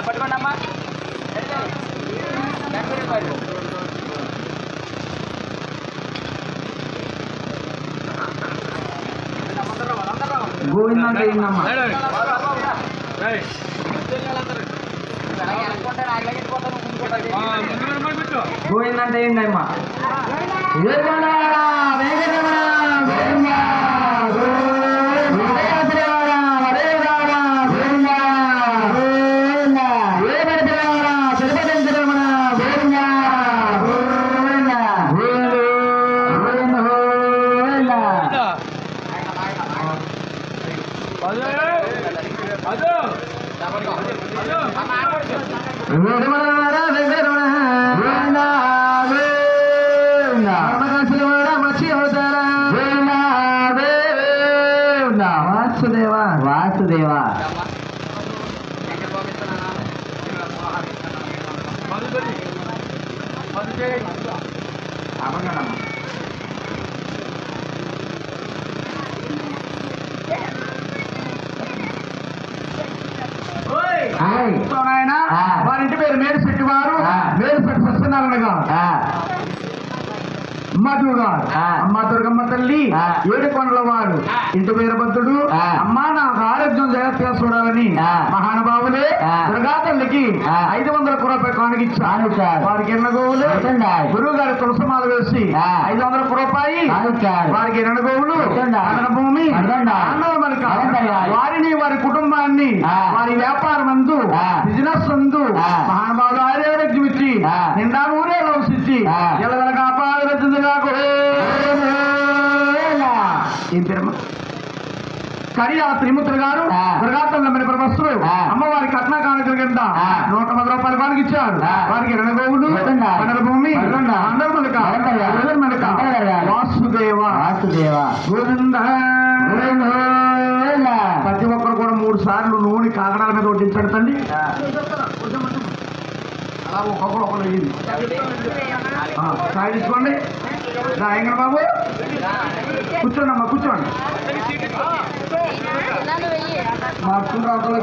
పట్టుకోండి అమ్మా గోవిందంటే ఏందమ్మా గోవిందంటే ఏందమ్మా వాసుదేవా వాసుదేవా వారింటి పేరు మేడిశెట్టి వారు మేడిశెట్టి సత్యనారాయణ గారు మధు గారు అమ్మ దుర్గమ్మ తల్లి ఏడుకొండల వారు ఇంటి వీరభద్రుడు అమ్మ నాకు ఆరోగ్యం జాగ్రత్తగా చూడాలని మహానుభావులే దుర్గా తల్లికి 500 రూపాయలు కానుకిచ్చారు. వారికి ఎన్న గోవులు గురువు గారి తులసమాల వేసి 500 రూపాయలు వారికి 2 గోవులు భూమి వారిని వారి కుటుంబాన్ని వారి వ్యాపారం అందు బిజినెస్ అందు మహానుభావులు ఆరోగ్యం ఇచ్చి నిండా ఊరే లోసించి ఎలగల కాపాడు కడియాల త్రిమూర్తులు గారు దుర్గాతల్లి ప్రవస్తులు అమ్మవారి కట్న కానుకల కింద 110 రూపాయలు కానుకిచ్చారు. వారికి 2 గోవులు పండల భూమి వాసుదేవ వాసుదేవ గోవింద. ప్రతి ఒక్కరు కూడా 3 సార్లు నూనె కాకడాల మీద వడ్డించాడు తండ్రి. అలా ఒక్కొక్కరు ఒకరు సాయి తీసుకోండి. రాయంగన్ బాబు కూర్చోండి అమ్మా కూర్చోండి. మార్చుకుంటారు అందులో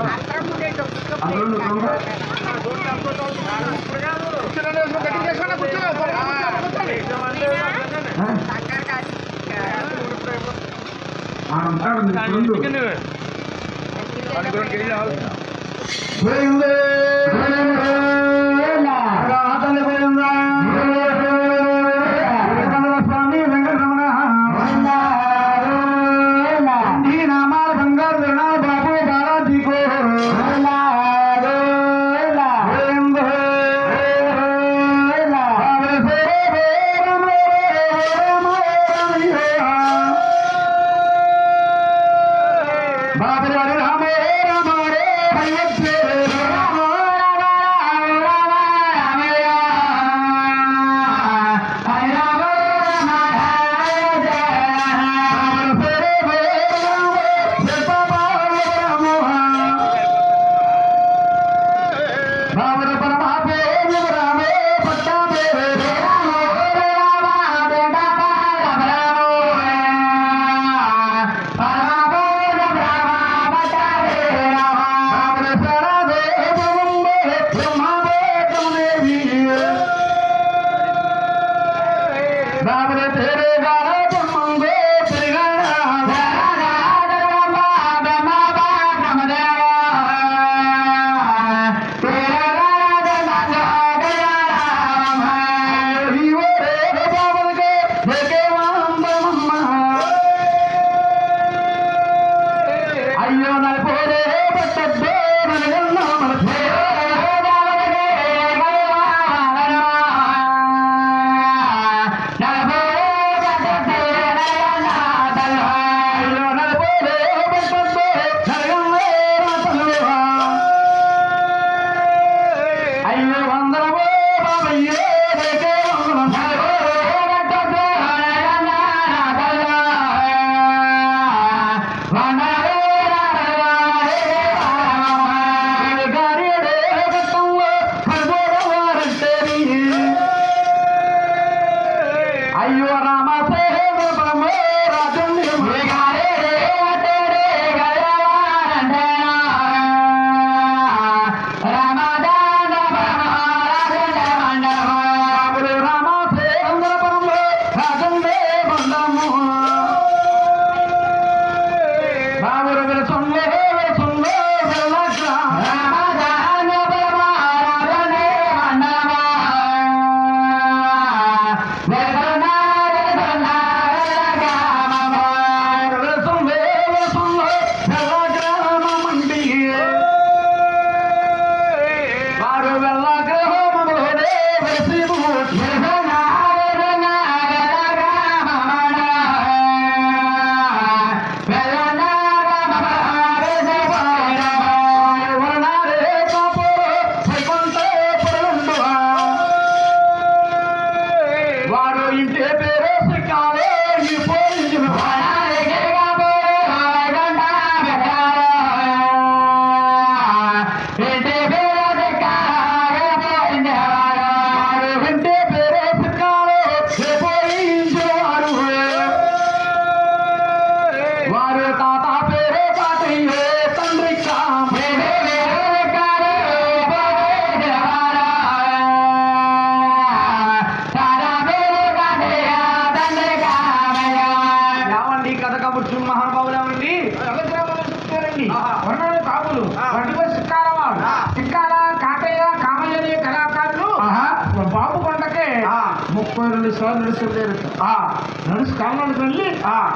నడుసు కాళ్ళకి వెళ్ళి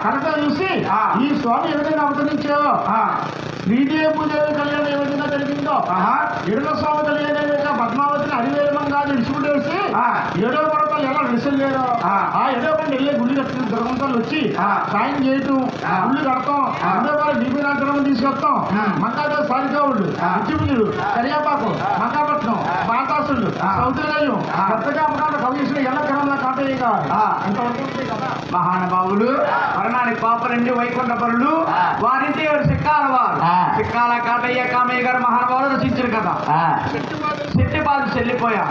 కనుక చూసి ఈ స్వామి ఏ విధంగా అవతరించావో శ్రీదేవూదేవి కళ్యాణం ఏ విధంగా జరిగిందో ఎడుల స్వామి కళ్యాణం ఏ విధంగా పద్మావతిని అడివేమంగా నిడిచిపెట్టేసి ఏడో పర్వతాలు ఎలా నిలిచలేదో ఆ ఏడో పంట వెళ్ళే గుళ్ళు కట్టిన దుర్గంతాలు వచ్చి సాయం చేయటం గుళ్ళు కడతాం రెండో వారు దీపనాగ్రహం తీసుకొస్తాం మంగాదో సారికావుళ్ళు ఉచ్చిపుల్లుడు కరియాపాకు మంగాపట్నం బాతాసుళ్ళు సౌదర్యం కొత్తగా అమ్మకాల కవిసిన ఎల్ల క్రమంలో కాటయ్య కావాలి మహానుభావులు మరణానికి పాపరండి వైకుంఠపరులు వారింటి సిక్కాల వారు సిక్కాల కాటయ్య కామయ్య గారు మహానుభావులు రచించారు కదా చెట్టిపాలు చెల్లిపోయా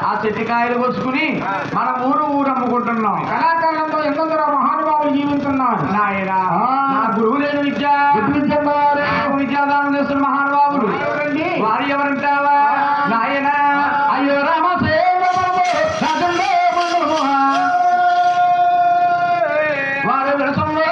ఆ చెట్టికాయలు వచ్చుకుని మన ఊరు అమ్ముకుంటున్నాం కళాకాలంలో ఎందరో మహానుభావులు జీవిస్తున్నారు నాయన నా గురువు లేని విద్యాదానం చేస్తున్న మహానుభావులు వారు ఎవరంటావా నాయన అయ్యో రామ వారు విరసంలో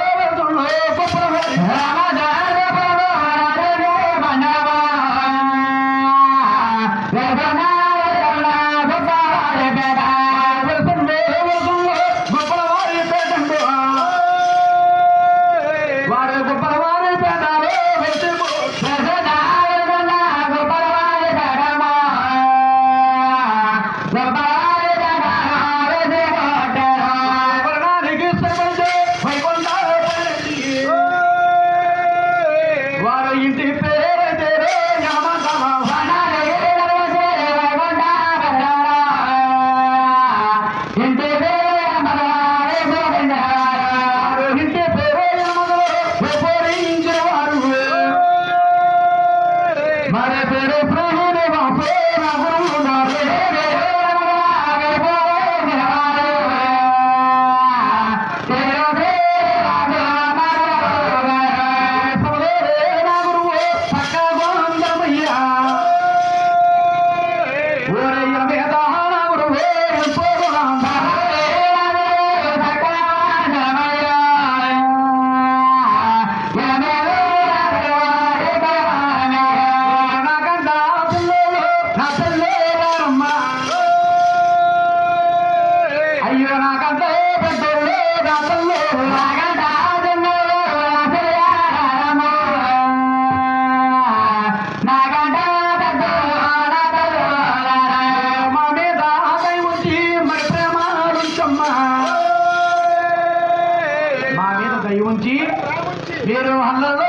మీరు హల్లలో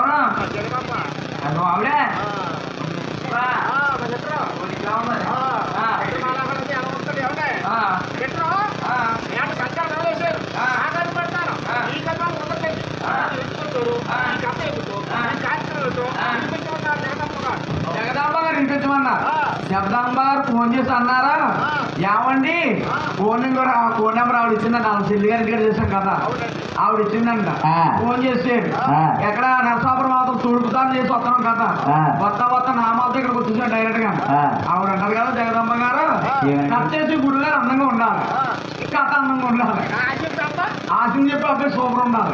ఎవరు అదో ఆవిడే జగదాంబ గారు ఇంకొచ్చమన్నా జగదాంబ గారు ఫోన్ చేసి అన్నారా ఏమండి ఫోన్ నెంబర్ ఆవిడ ఇచ్చిందండి ఆవిడ చెల్లి గారి దగ్గర చేశాం కదా ఆవిడ ఇచ్చిందంట ఫోన్ చేసేది ఎక్కడ నరసాపురం మాత్రం తూడుపుతాను చేసి వస్తున్నాం కదా కొత్త నామాలతో ఇక్కడికి వచ్చేసాం డైరెక్ట్ గా ఆవిడ అంటారు కదా జగదాంబ గారు కట్ చేసి గుడి గారు అందంగా ఉండాలి కథ అందంగా ఉండాలి ఆశని చెప్పి అబ్బాయి సూపర్ ఉండాలి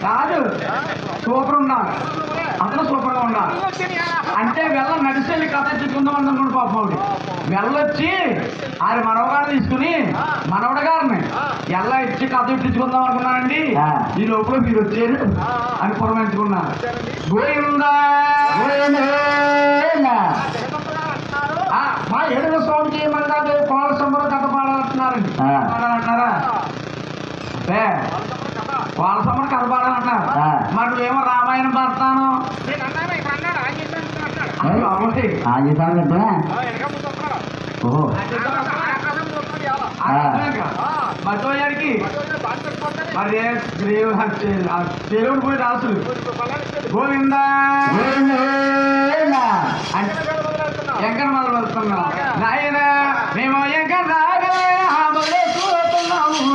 కాదు సూపర్ ఉండాలి అతను సూపర్ గా ఉండాలి అంటే నడిచి వెళ్ళి కథ ఎత్తుకుందాం అనుకోండి పాపం ఆవిడ వెళ్ళొచ్చి ఆయన మనవగారిని తీసుకుని మనవడ గారిని ఎలా ఇచ్చి కథ ఇట్టించుకుందాం అనుకున్నానండి ఈ లోపల మీరు వచ్చారు అని పురమించుకున్నారు గోయిందా మా ఏడుగురు స్వామి చేయమన్నా కోళ్ళ సంబరం కథ పాడాలంటున్నారండి పాడాలంటున్నారా వాళ్ళ సమ్మర్ కథ పాడాలంటున్నారు మరి నువ్వేమో రామాయణం పడతాను మధ్యకి మరి తెలుగు పోయి రాసులు గోవిందా ఎంకర మొదలు వెళ్తున్నాం నాయన మేము ఎంకర రాగలేస్తున్నాము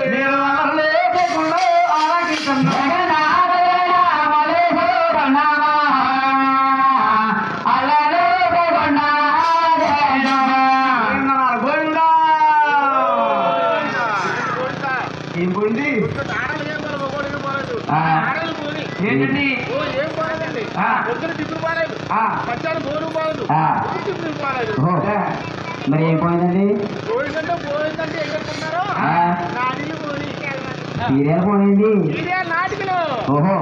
నేను లేకుండా గోవిందా ఏం పోయింది ఏంటండి మరి ఏం పోయిందండి సీరియల్ పోయింది ఓహో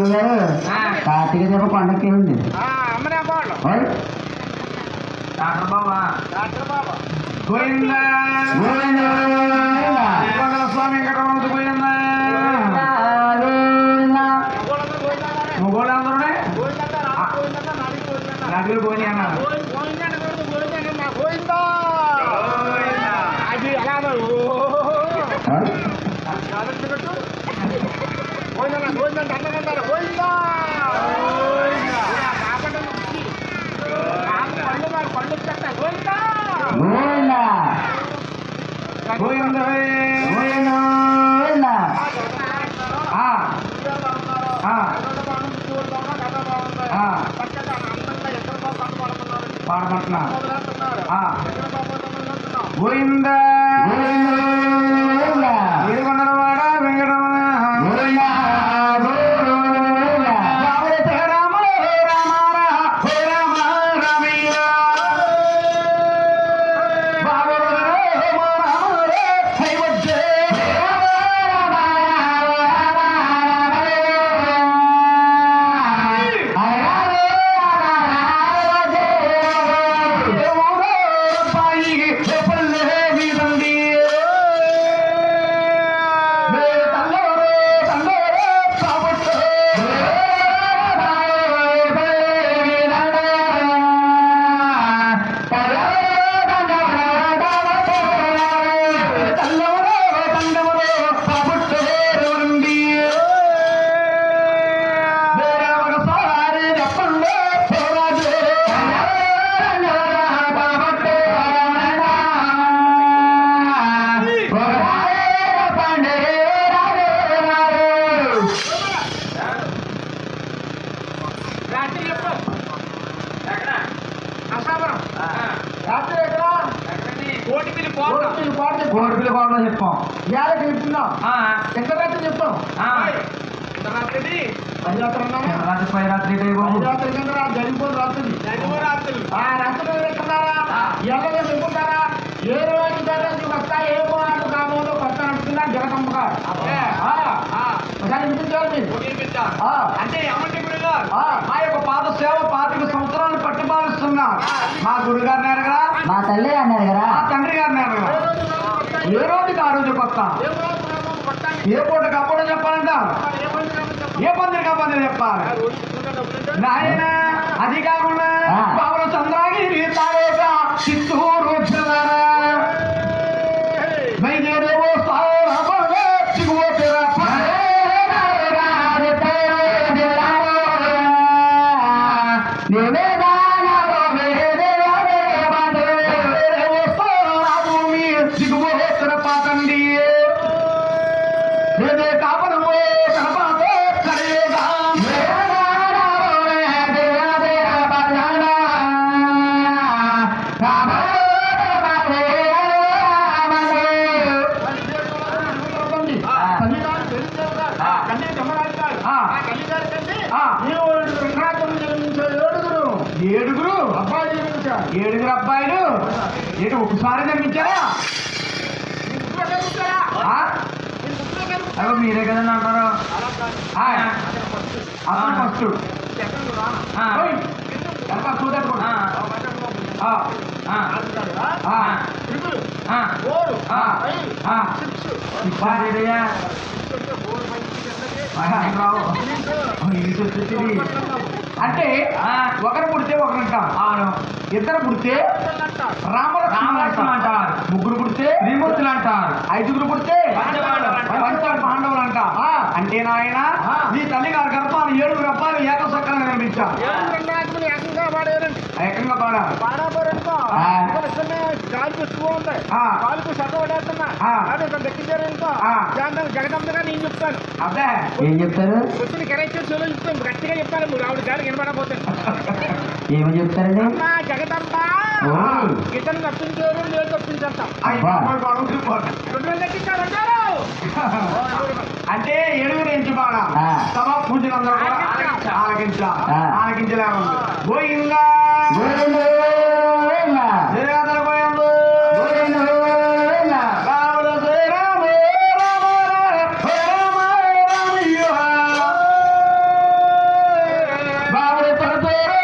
గారు కార్తీక దీప కొండకి ఉంది డాక్టర్ బాబా గోవిందా స్వామి వెంకటరమణ పోయిందా మొగోళ్ళందరూ నడుగులు పోయి అన్నారు పాడమంటున్నా గోవిందా వీరకొండలవాడ వెంకటరమణ కోటిపిల్లి కోటలో చెప్పాం ఇవాళ చెప్తున్నాం ఎంత రాత్రి చెప్తాం పై రాత్రి జరిగిపోదు రాత్రి రాత్రి పెట్టుకున్నారా ఎవరు చెప్పుకుంటారా ఏ రోజు వస్తా ఏమో నాకు కాబోదో కొత్త నడుస్తున్నా జగదమ్మగా అంటే ఏమంటే మా యొక్క పాద సేవ 25 సంవత్సరాలు పట్టుబాలిస్తుంది కూర్చున్నారు. మా గురుగారిని అడగరా, మా తల్లి అన్నారు కదా, మా తండ్రి గారిని అడగరా. ఏ రోజుకి ఆ రోజు కొత్త, ఏ పూటకి అప్పుడు చెప్పాలంట, ఏ పందిరికి ఆ పందిరి చెప్పాలి. నాయన అది కాకుండా పవన చంద్రగిరి తాలూక చిత్తూరు జిల్లారా బయలుదేరేవో పాతండి కాపడమో కనపాతో కరేగా ఏడుగురు అబ్బాయిలు ఏంటి ఒకసారి జన్మించారా? అదో మీరే కదండి అంటారు. అసలు ఫస్ట్ అంటే ఒకరు పుడితే ఒకరంటారు, ఇద్దరు పుడితే రామలక్ష్మణ అంటారు, ముగ్గురు పుడితే త్రిమూర్తులు అంటారు, ఐదుగురు పుడితే పాండవులు అంటారు. అంటే నాయన నీ తల్లి గారి గర్భాన్ని 7 అబ్బాయిలు ఏకసక్రంగా నిర్మించారు. ఏకంగా పాడారు. జగదంబగా నేను చెప్తాను. అబ్బే ఏం చెప్తారు? వచ్చిన కరెక్షన్ షోలో చెప్తాను, గట్టిగా చెప్పాలి. మీరు ఆవిడ గారు వినబడపోతాను. ఏమని చెప్తారండి? జగదంబ ఇతను తప్పించారు, నేను తప్పించేస్తాం. అంటే 7 నుంచి పాడా సభ పూజలందరూ కూడా ఆలకించలేము. గోయిందా జయగాథలు పోయిందో రాముడు శ్రీరామ బాబుడు పడుతోరు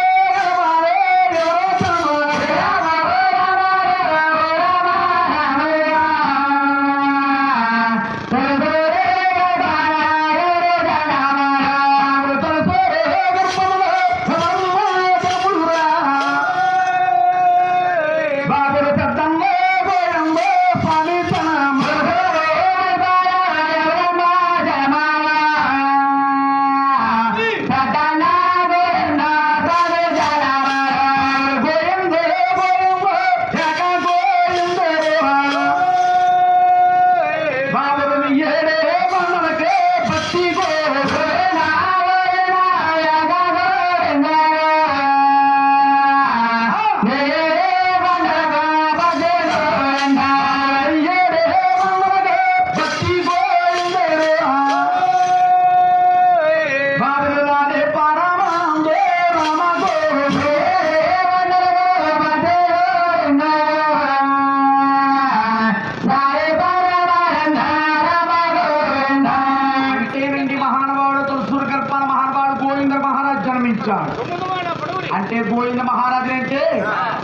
అంటే గోవింద మహారాజు అంటే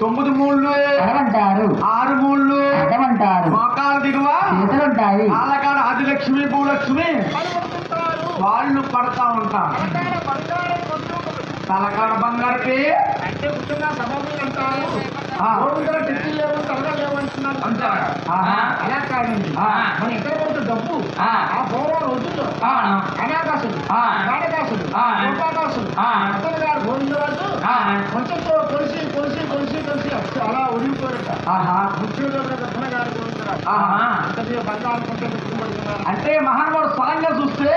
9 మూళ్ళు అంటారు, 6 మూళ్ళు అడ్డమంటారు, మోకాలు దిగువ చేతులుంటాయి, ఆలకాడ ఆదిలక్ష్మి భూలక్ష్మి వాళ్ళు పడతా ఉంటారు. తలకాడ బంగారు అంటే ముఖ్యంగా సభలు అంటారు. అంటారు. అలా కాదండి, మన ఇద్దరు రోజు డబ్బు ఆ పూర్వ రోజుల్లో అనాకాసులు, కాళిదాసులు, గోపాదాసులు, అతను గారు గోవిందరాజు కొంచెం కొలిసి కొలిసి కొలిసి కొలిసి అలా ఒడిగిపోయారట. ముఖ్యంగా రత్న గారు గోవిందరాజు అంత బంగారు కొంచెం పెట్టుకున్నారు. అంటే మహానుభావుడు స్వరంగా చూస్తే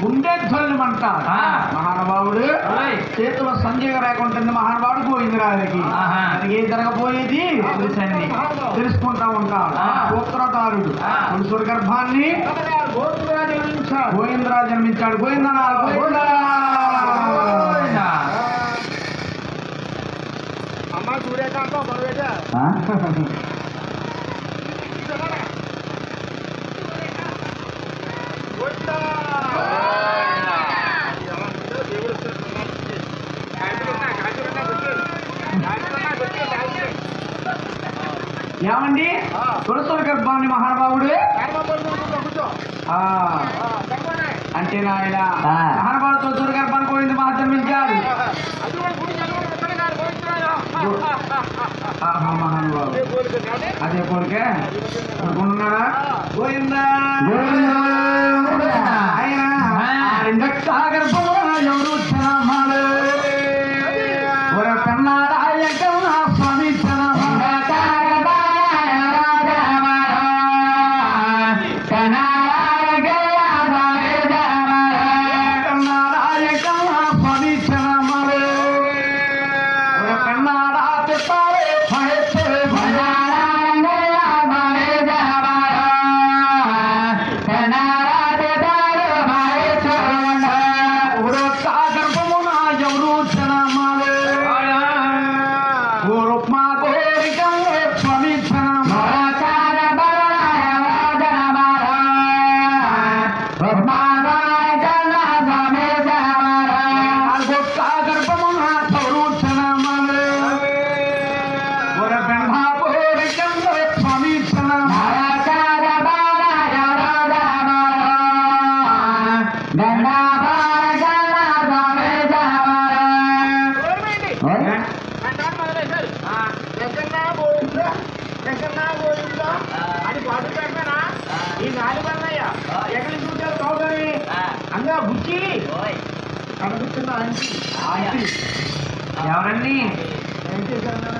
గుండె ధ్వనుమంటారు. మహానుభావుడు చేతిలో సంజీవ రేఖ ఉంటుంది మహానుభావుడు గోవిందరాజుకి. అది ఏం జరగబోయేది తెలుసుకుంటా ఉంటాడు. ఉత్తరదారుడు పురుషుడి గర్భాన్ని గోవిందరాజు జన్మించాడు. గోవిందనాలు అమ్మ సూర్యకాంత దేవుడు ఏమండి తులసుల గర్భాన్ని మహానుభావుడు అంటే నాయన మహానుభావుడు తులసుల గర్భానికి పోయింది మహాజన్మించాడు మహానుభావుడు అదే కోరికే అనుకుంటున్నారా పోయిందా ఆయన గర్భంలో ఎవరు జనమాలు కన్నారాయణ స్వామి అది పాటు పెట్టానా ఈ నాలుగు అన్నయ్య ఎక్కడి చూసారు కావుదని అంగా బుచ్చి కనిపిస్తున్న ఆంటీ ఎవరండి ఏం చేశారు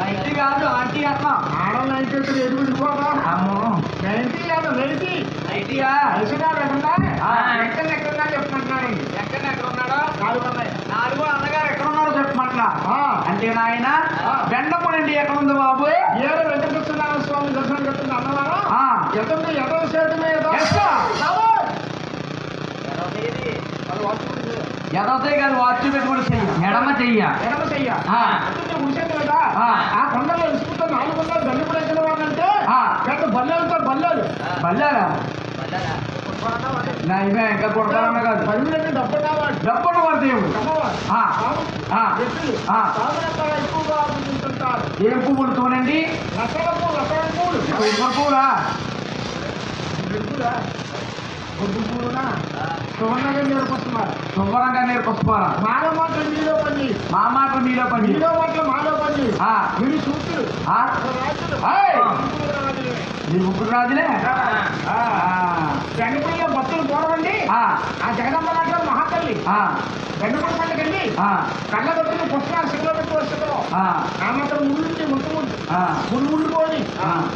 ఆంటీ కాదు ఆంటీ అమ్మ ఆడవాళ్ళు ఏం చేస్తారు ఎదుగుపోవా అమ్మో నైన్టీ కాదు నైన్టీ ఐటీయా ఐసీగా లేకుండా ఎక్కడెక్కడున్నా చెప్పుకుంటున్నాడు ఎక్కడ ఉన్నాడో నాలుగు అన్నయ్య నాలుగో అన్నగారు ఎక్కడ ఉన్నారో చెప్పమంటున్నా అంటే నాయన బెండపూడండి ఎక్కడ ఉంది బాబు ఏడు వెంకటేశ్వర స్వామి దర్శనం చెప్తుంది అన్నవారు ఎదురు ఎదవ సేటు మీద ఎదవతే కాదు వాచ్ పెట్టుకుని చెయ్యి ఎడమ చెయ్య ఎడమ చెయ్య ఉంచేది కదా ఆ కొండలో ఇసుకుంటే 4 కొండలు దండిపడేసిన వాళ్ళంటే పెద్ద బల్లెలతో బల్లెలు బల్లారా నా ఇవే ఇంకా కొడతారన్న కాదు బల్లెలకి డబ్బులు పడతాయి ఎక్కువగా అభివృద్ధింటుంటారు ఏం పువ్వులు తోనండి రసాల పూలు పూలా ఒడ్డు పూలునా సువర్ణంగా నేర్పొస్తున్నారు శుభ్రంగా నేర్పొస్తున్నారు మాలో మాటలు మీలో పని మా మాట మీలో పని మీలో మాటలు మాలో పని మీరు సూత్రులు నీ ముగ్గురు రాజులే గంగపల్లిలో భక్తులు పోరవండి ఆ జగదమ్మ నాటలు మహాతల్లి గంగపల్లి పండుగండి కళ్ళగొట్టులు పుస్తకాలు శిఖలో పెట్టి వస్తుందో ఆ మాత్రం ముళ్ళు ముట్టు ముళ్ళు పోని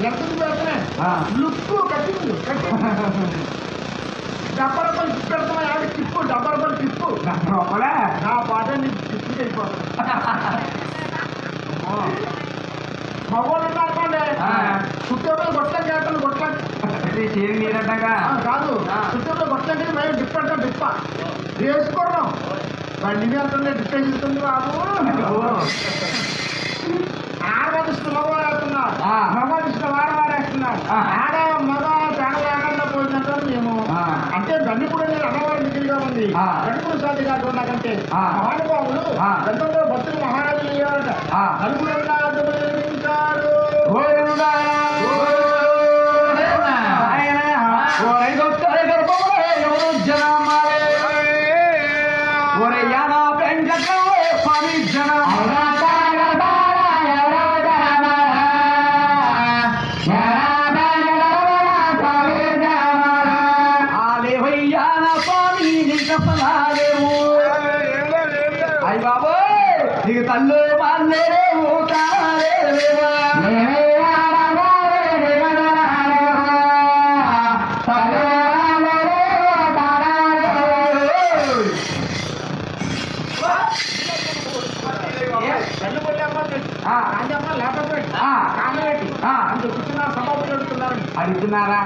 ఎక్కడికి పెడుతున్నాయి లుక్కు కట్టి డబ్బరపల్లి టిప్పు పెడతామా యాభై టిప్పు డబ్బరపల్లి టిప్పు లోపలే నా పాట నీకు టిప్పు అయిపోతుంది మగవాళ్ళు అనుకోండి చుట్టూ గొట్టం చేస్తాను గొట్టం చేరి నీరడ్డగా కాదు చుట్టూ గొట్టం కింద మేము డిప్ అంటాం డిప్ప వేసుకోవడం బండి వెళ్తుంది డిప్ వేస్తుంది బాబు ఆడవాడిస్తున్న మగవాడేస్తున్నారు మగవాడిస్తున్న వాడవాడేస్తున్నారు ఆడ మగ తేడా లేకుండా పోయిందంటారు మేము అంటే బండిపూడి అన్నవారి మిగిలిగా ఉంది బండిపూడి సాధి కాదు నాకంటే మహానుభావులు గతంలో భక్తులు మహారాజులు అయ్యారట నలుగురు నిర్మించారు అయ్య బాబు నీకు తల్లు మాలేవు అడుగుతున్నారా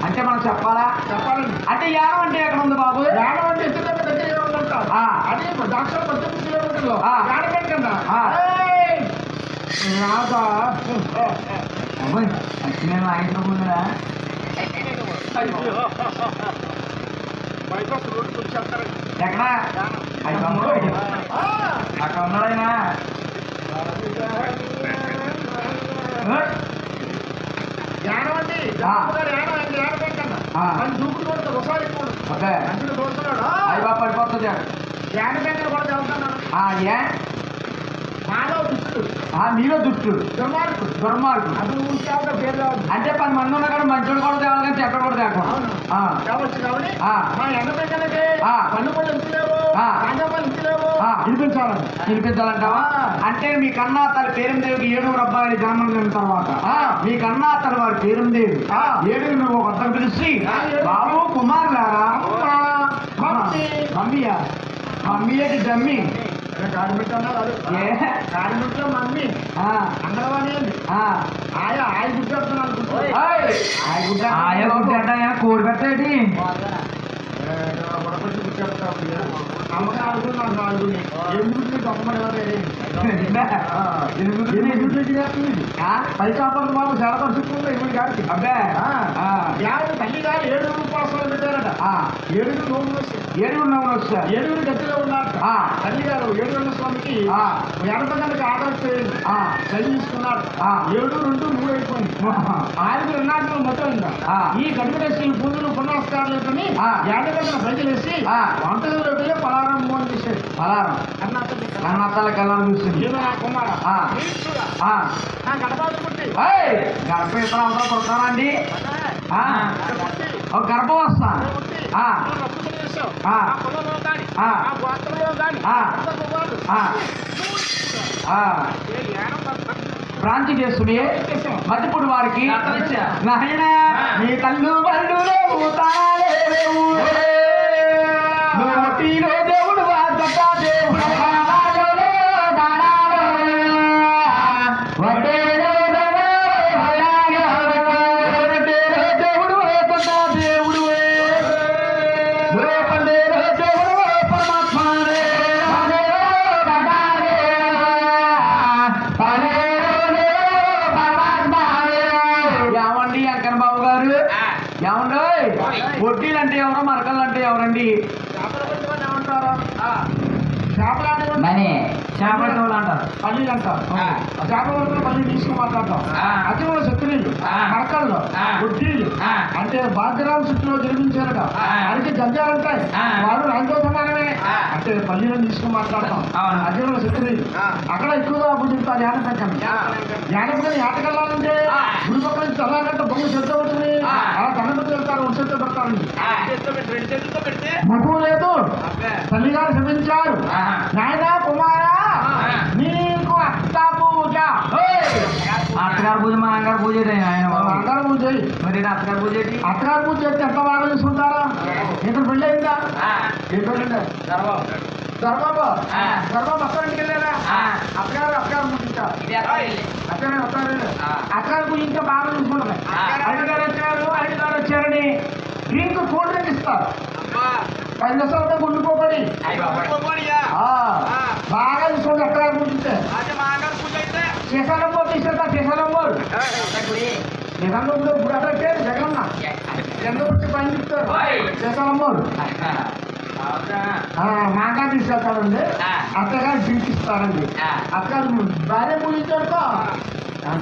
అంటే మనం చెప్పాలా చెప్పాలండి అంటే యానం అంటే ఎక్కడ ఉంది బాబు యానం అంటే ఎత్తుగా దగ్గర ఉంటారు అదే దాక్ష 18 కిలోమీటర్లు ఆడపెట్టండి రాదా నేను ఆయన బైపాస్ రోడ్డు కూర్చేస్తారండి ఎక్కడ అక్కడ ఉన్నాడైనా అది దూకుడు కొడుతూ ఒకసారి ఓకే మంచిగా చూస్తున్నాడు అయ్యి బాబు పడిపోతుంది యాడ దగ్గర కూడా చదువుతున్నాడు ఏ మాలో దుష్టుడు మీలో దుష్టుడు దుర్మార్గుడు దుర్మార్గుడు అది ఊరికే పేరు రావద్దు అంటే 10 మంది ఉన్నా కానీ మంచోడు కూడా తేవాలి కానీ చెడ్డ కూడా తేకూడదు కావచ్చు కాబట్టి మా ఎండ పెద్దలకి పళ్ళు పళ్ళు ఇచ్చలేవు రాజాపాలు ఇచ్చలేవు వినిపించాలని వినిపించాలంటావా అంటే మీ కన్నా తల్లి పేరందేవికి 7 అబ్బాయిలు జన్మం జరిగిన తర్వాత మీ కన్నా తల్లి వారి పేరందేవి 7 నువ్వు ఒక అద్దరు పిలిచి బాబు కుమారులారా మమ్మీయా మమ్మీ ఏంటి డమ్మీ కార్మికులో మమ్మీ అంగన్వాడీ ఆయా ఆయ గుర్తు కోడి పెట్టేటి అమ్మకాలు నాకు ఎందుకు గొప్పమని పైకాపండి బాబు చాలా పరిస్థితులు ఇప్పుడు గారికి అబ్బే తల్లి గారు 7 ఉపవాసాలు పెట్టారట 7 నోములు వచ్చాయి 7 నోములు వచ్చాయి 7 గట్టిలో ఉన్నారట తల్లి గారు 7 స్వామికి 80 గంటలకు ఆదర్శ చదివి తీసుకున్నాడు 7, 2, 3 అయిపోయింది 6 ఉన్నాడు మొత్తం ఇంకా ఈ గడిపేసి పూజలు పునస్కారాలు అని 50 గంటల ప్రజలు వేసి వంటగదిలో పలారం మోహన్ చేశాడు పలారం అన్నతలకి వెళ్ళాలని చూస్తుంది గర్భ ఇతర అవసరం కొడతానండి ఒక గర్భం వస్తా భ్రాంతి చేసుకుని మధ్యపుడు వారికి నాయన మీ కళ్ళు బళ్ళు దేవుడు వడ్డీలు అంటే ఎవరో మరకలు అంటే ఎవరండి చేపల వాళ్ళు అంటారు పల్లీలు అంటారు చేపల వరకు పల్లీలు తీసుకుని మాట్లాడతాం అది కూడా శత్రువులు మరకల్లో వడ్డీలు అంటే భాగ్యరామ చుట్టూలో జరిపించారట అడిగి జంజాలు ఉంటాయి వాడు రైతు సమానమే అంటే పల్లీలను తీసుకుని మాట్లాడతాం అది కూడా శత్రువులు అక్కడ ఎక్కువగా పూజిస్తారు యానపక్కని యానపక్కని ఆటకెళ్ళాలంటే గుడి పక్కన నుంచి చల్లాలంటే బొమ్మ చెత్త ఉంటుంది అలా దండపెట్టి వెళ్తారు వంశతో పెడతారండి మగువు లేదు తల్లిగారు క్షమించారు నాయన కుమారా నీకు అత్త పూజ అత్తగారు పూజ మా అమ్మగారు పూజ ఆయన అత్తగారు పూజ మరి అత్తగారు పూజ అత్తగారు పూజ చేస్తే ఎంత బాగా చూసుకుంటారా ఇక్కడ పెళ్ళి అయిందా ఏ పెళ్ళి దర్బాబు అక్కడికి వెళ్ళారా అత్తగారు పూజించారు అత్తగారు పూజించే బాగా చూసుకుంటారు ఐదుగారు వచ్చారని డ్రింక్ కూల్ డ్రింక్ ఇస్తారు 10 నిమిషాలతో గుండుకోబడి బాగా చూసుకోండి అత్తగారు పూజిస్తే శేషాలంబోర్ తీసుకెళ్తా శేషాలంబోర్ ఇప్పుడు అక్కడ పేరు జగన్న ఎంత వచ్చి పని చెప్తారు శేషాలంబోర్ మాకా తీసుకెళ్తారండి అత్తగారు డ్రింక్ ఇస్తారండి అత్తగారు భార్య పూజించాడుకో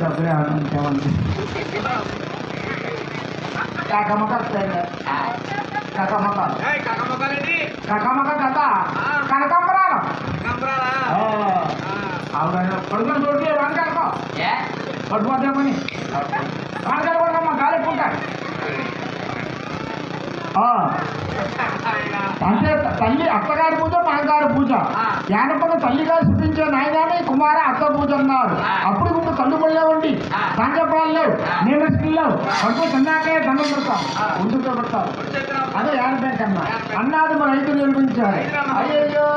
డబ్బులే ఆనందించామండి కాకమ్మక కథ కనకంబరాలు పడుకుని చోటు వంకాయకో పట్టుకోద్దే పని వంకాయలు కూడా గాలి ఎక్కుంటాయి అంటే తల్లి అత్తగారి పూజ మామగారి పూజ యానపద తల్లిగారు చూపించే నాయనాన్ని కుమార అత్త పూజ అన్నారు అప్పుడు ముందు కళ్ళు పడలేవండి సాంగపాలు లేవు నీళ్ళ లేవు పడుకో తిన్నాకే దండం పెడతాం ఉంచుతో పెడతారు అదే యానపేట అన్నా అన్నాది మన రైతులు నిర్మించారు అయ్యో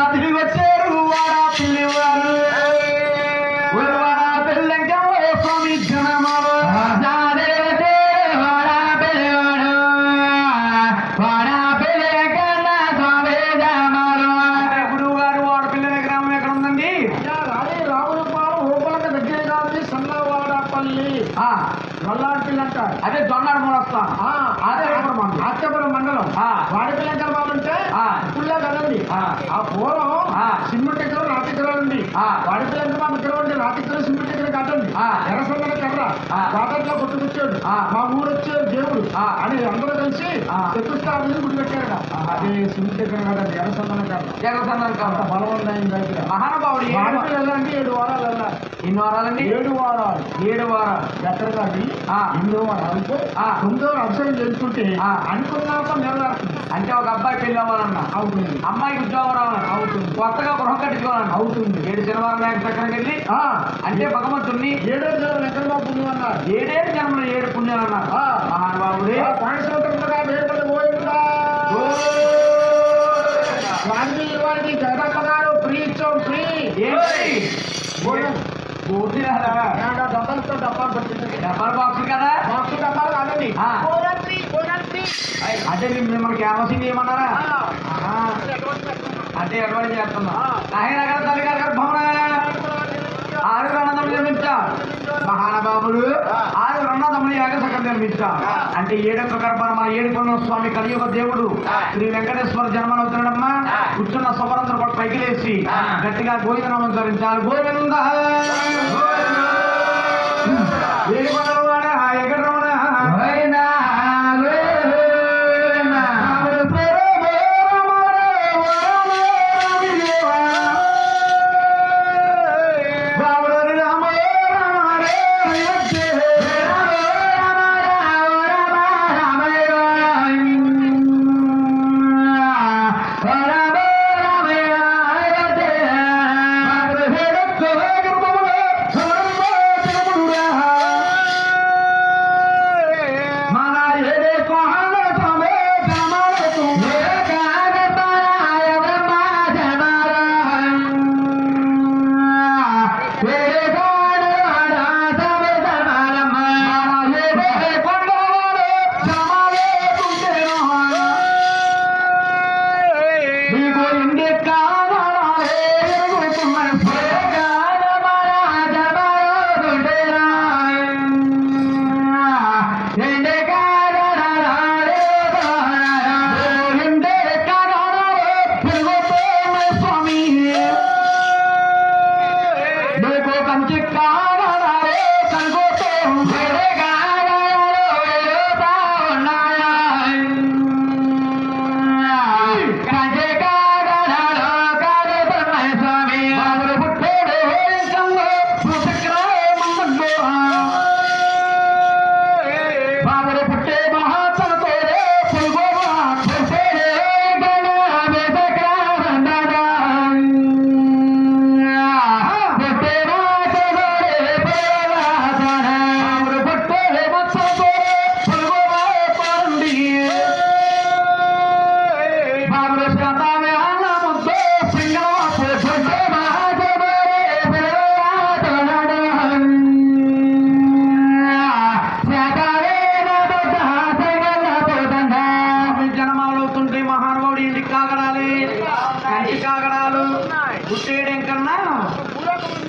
తిరిగి వచ్చారు రావులపాలెం ఓపలక దగ్గర కాదు సన్నవాడపల్లి వల్లాడిపిల్లి అంటారు. అదే జొన్నాడు మూలస్థానం. ఆత్మపురం మండలం వాడిపిల్లంకర బాబు అంటే పుల్లా కదండి. ఆ పూర్వం సిమెంట్ ఎకరం రాతి ఎకరాలు ఉంది. వాడిపిల్లంకర బాబు ఎకరం ఉంటే రాతి ఎకరం సిమెంట్ ఎకరం కాదండి. ఎర్రసొందల కర్ర వాటర్లో కొట్టుకొచ్చాడు. మా ఊరు వచ్చే దేవుడు అని అందరూ కలిసి చతుస్థాపన గుడి పెట్టారట. అదే సిమెంట్ ఎకరం కాదండి, ఎర్రసొందల కర్ర బలం ఉంది దగ్గర. మహానుభావుడు వాడిపిల్లి వెళ్ళాలంటే 7 వారాలు వెళ్ళాలి. ఎన్ని వారాలండి? 7 వారాలు. 7 వారాలు ఎక్కడ కాదు 8వ వారాలతో 9వ అభిషేకం చేసుకుంటే అనుకున్నాక నెరవేరుతుంది. అంటే ఒక అబ్బాయి పెళ్లి అవ్వాలన్నా అవుతుంది, అమ్మాయికి ఉద్యోగం రావాలన్నా అవుతుంది, కొత్తగా గృహం కట్టుకోవాలన్నా అవుతుంది. 7 శనివారం నాయకు చక్రం వెళ్ళి అంటే భగవంతుణ్ణి 7వ జన్మలు ఎక్కడ పుణ్యం అన్నారు. 7 జన్మలు 7 పుణ్యాలు అన్నారు. మహానుభావుడే పాండసముద్రంగా వేడుకలు పోయిందా వారికి వారికి జగదమ్మగారు ఫ్రీ ఇచ్చాం. ఫ్రీ డబ్బాలతో డబ్బాలు పెట్టింది. డబ్బర్ బాక్స్ కదా, బాక్స్ డబ్బాలు కాదండి. అంటే మిమ్మల్ని క్యాన్వసింగ్ చేయమన్నారా? అంటే ఎటువంటి చేస్తున్నా ఆయన తల్లి గారు గర్భం 6 అన్నదమ్ములు నిర్మించారు. మహానుభావుడు 6 అన్నదమ్ములు యాగసకం నిర్మించారు. అంటే 7వ గర్భాన మన 7 స్వామి కలియుగ దేవుడు శ్రీ వెంకటేశ్వర జన్మనవుతున్నాడమ్మా. కూర్చున్న సవరంతో కూడా పైకి లేచి గట్టిగా గోవిందనామం ధరించాలి. గోవింద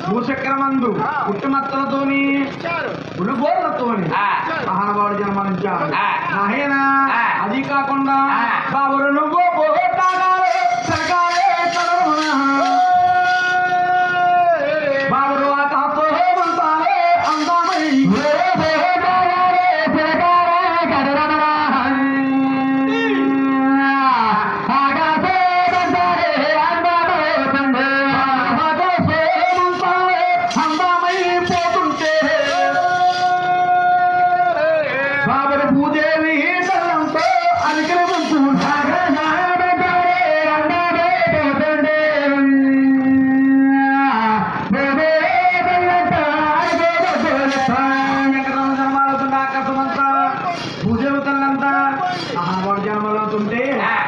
భూచక్రమందు పుట్టుమత్తలతోని ఉలుగోళ్లతోని మహానుభావుడు జన్మనించాడు. నాయన అది కాకుండా బాబురు నువ్వు బాబురు ఆకాశో మంతాలే అందమై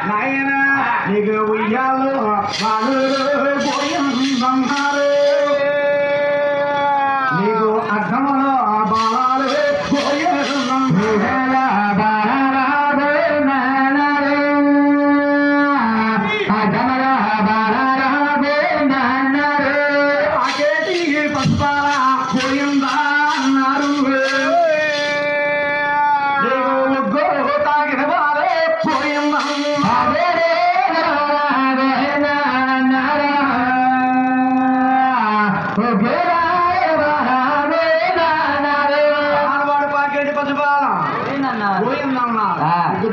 నాయన నీకు ఉయ్యాలు నీకు అర్థములో బాలాలు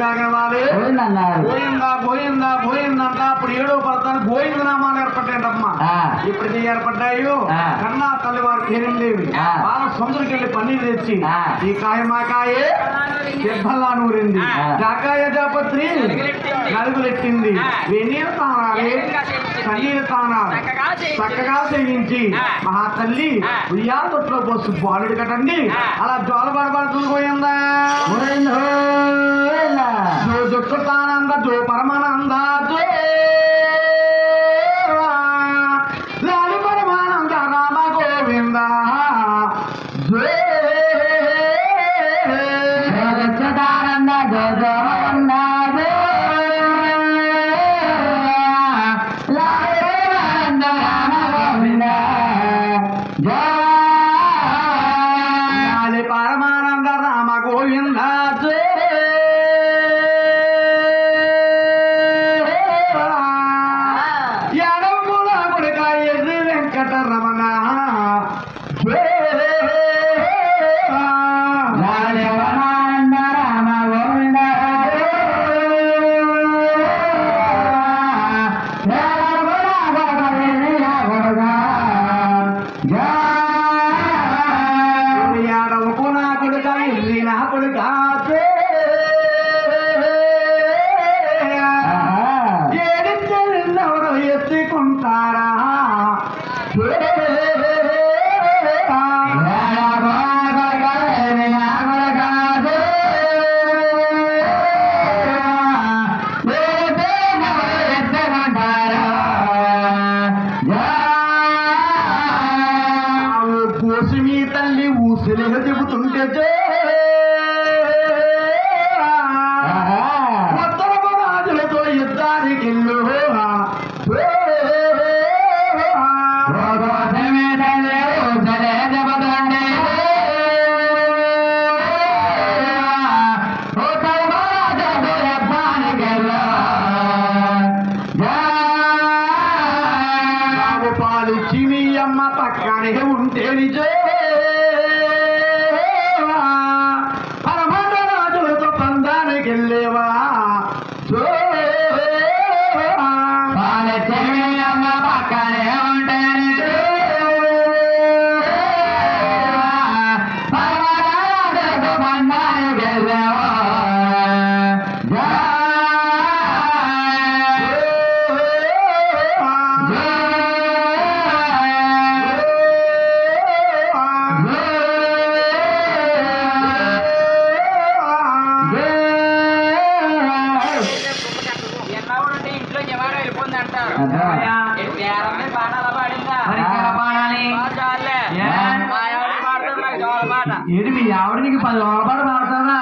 తాగిన వాళ్ళే పోయిందన్నారు. పోయిందా పోయిందా పోయిందంట. అప్పుడు 7వ పడతాను గోవిందనామాలు ఏర్పడ్డాయమ్మా. ఇప్పుడు ఏర్పడ్డాయి కన్నా తల్లి వారు తీరిండేవి. వాళ్ళ సముద్రంకి వెళ్ళి పన్నీరు తెచ్చి ఈ కాయ మా కాయే దెబ్బలా నూరింది. జాకాయ జాపత్రి నలుగులెట్టింది. వెన్నీరు తానాలి కన్నీరు తానాలి చక్కగా చేయించి మహా తల్లి ఉయ్యాల తొట్లో పోసు బాలుడు కట్టండి. అలా జ్వాల పడబడుతుంది పోయిందా జో జొట్టు తానంద జో పరమానంద జో లాలు పరమానంద రామ గోవింద జో జగదానంద జగదానంద లాలానంద రామ గోవింద లాలి పరమానంద రామ గోవింద జో ఎడమూల కొడుక ఎర్రి వెంకటరమణ లాలానంద రామ గోవింద ఎడవకు నా కొడుక ఎర్రి నా కొడుక ఏడిద్దెవరు ఎత్తుకుంటారా కోసి మీ తల్లి ఊసిలే చెబుతుంటే ఉత్తర రాజులతో యుద్ధానికి పాలిచ్చి మీ అమ్మ పక్కనే ఉంటే నిజే పరమాత్మ రాజులతో పందానికి వెళ్ళేవా పక్కనే ఉంటే ఇంట్లో జవాడు వెళ్ళిపోయింది అంటారు. ఏంటి మీ ఆవిడ నీకు 10 లోలపాట పాడుతుందా?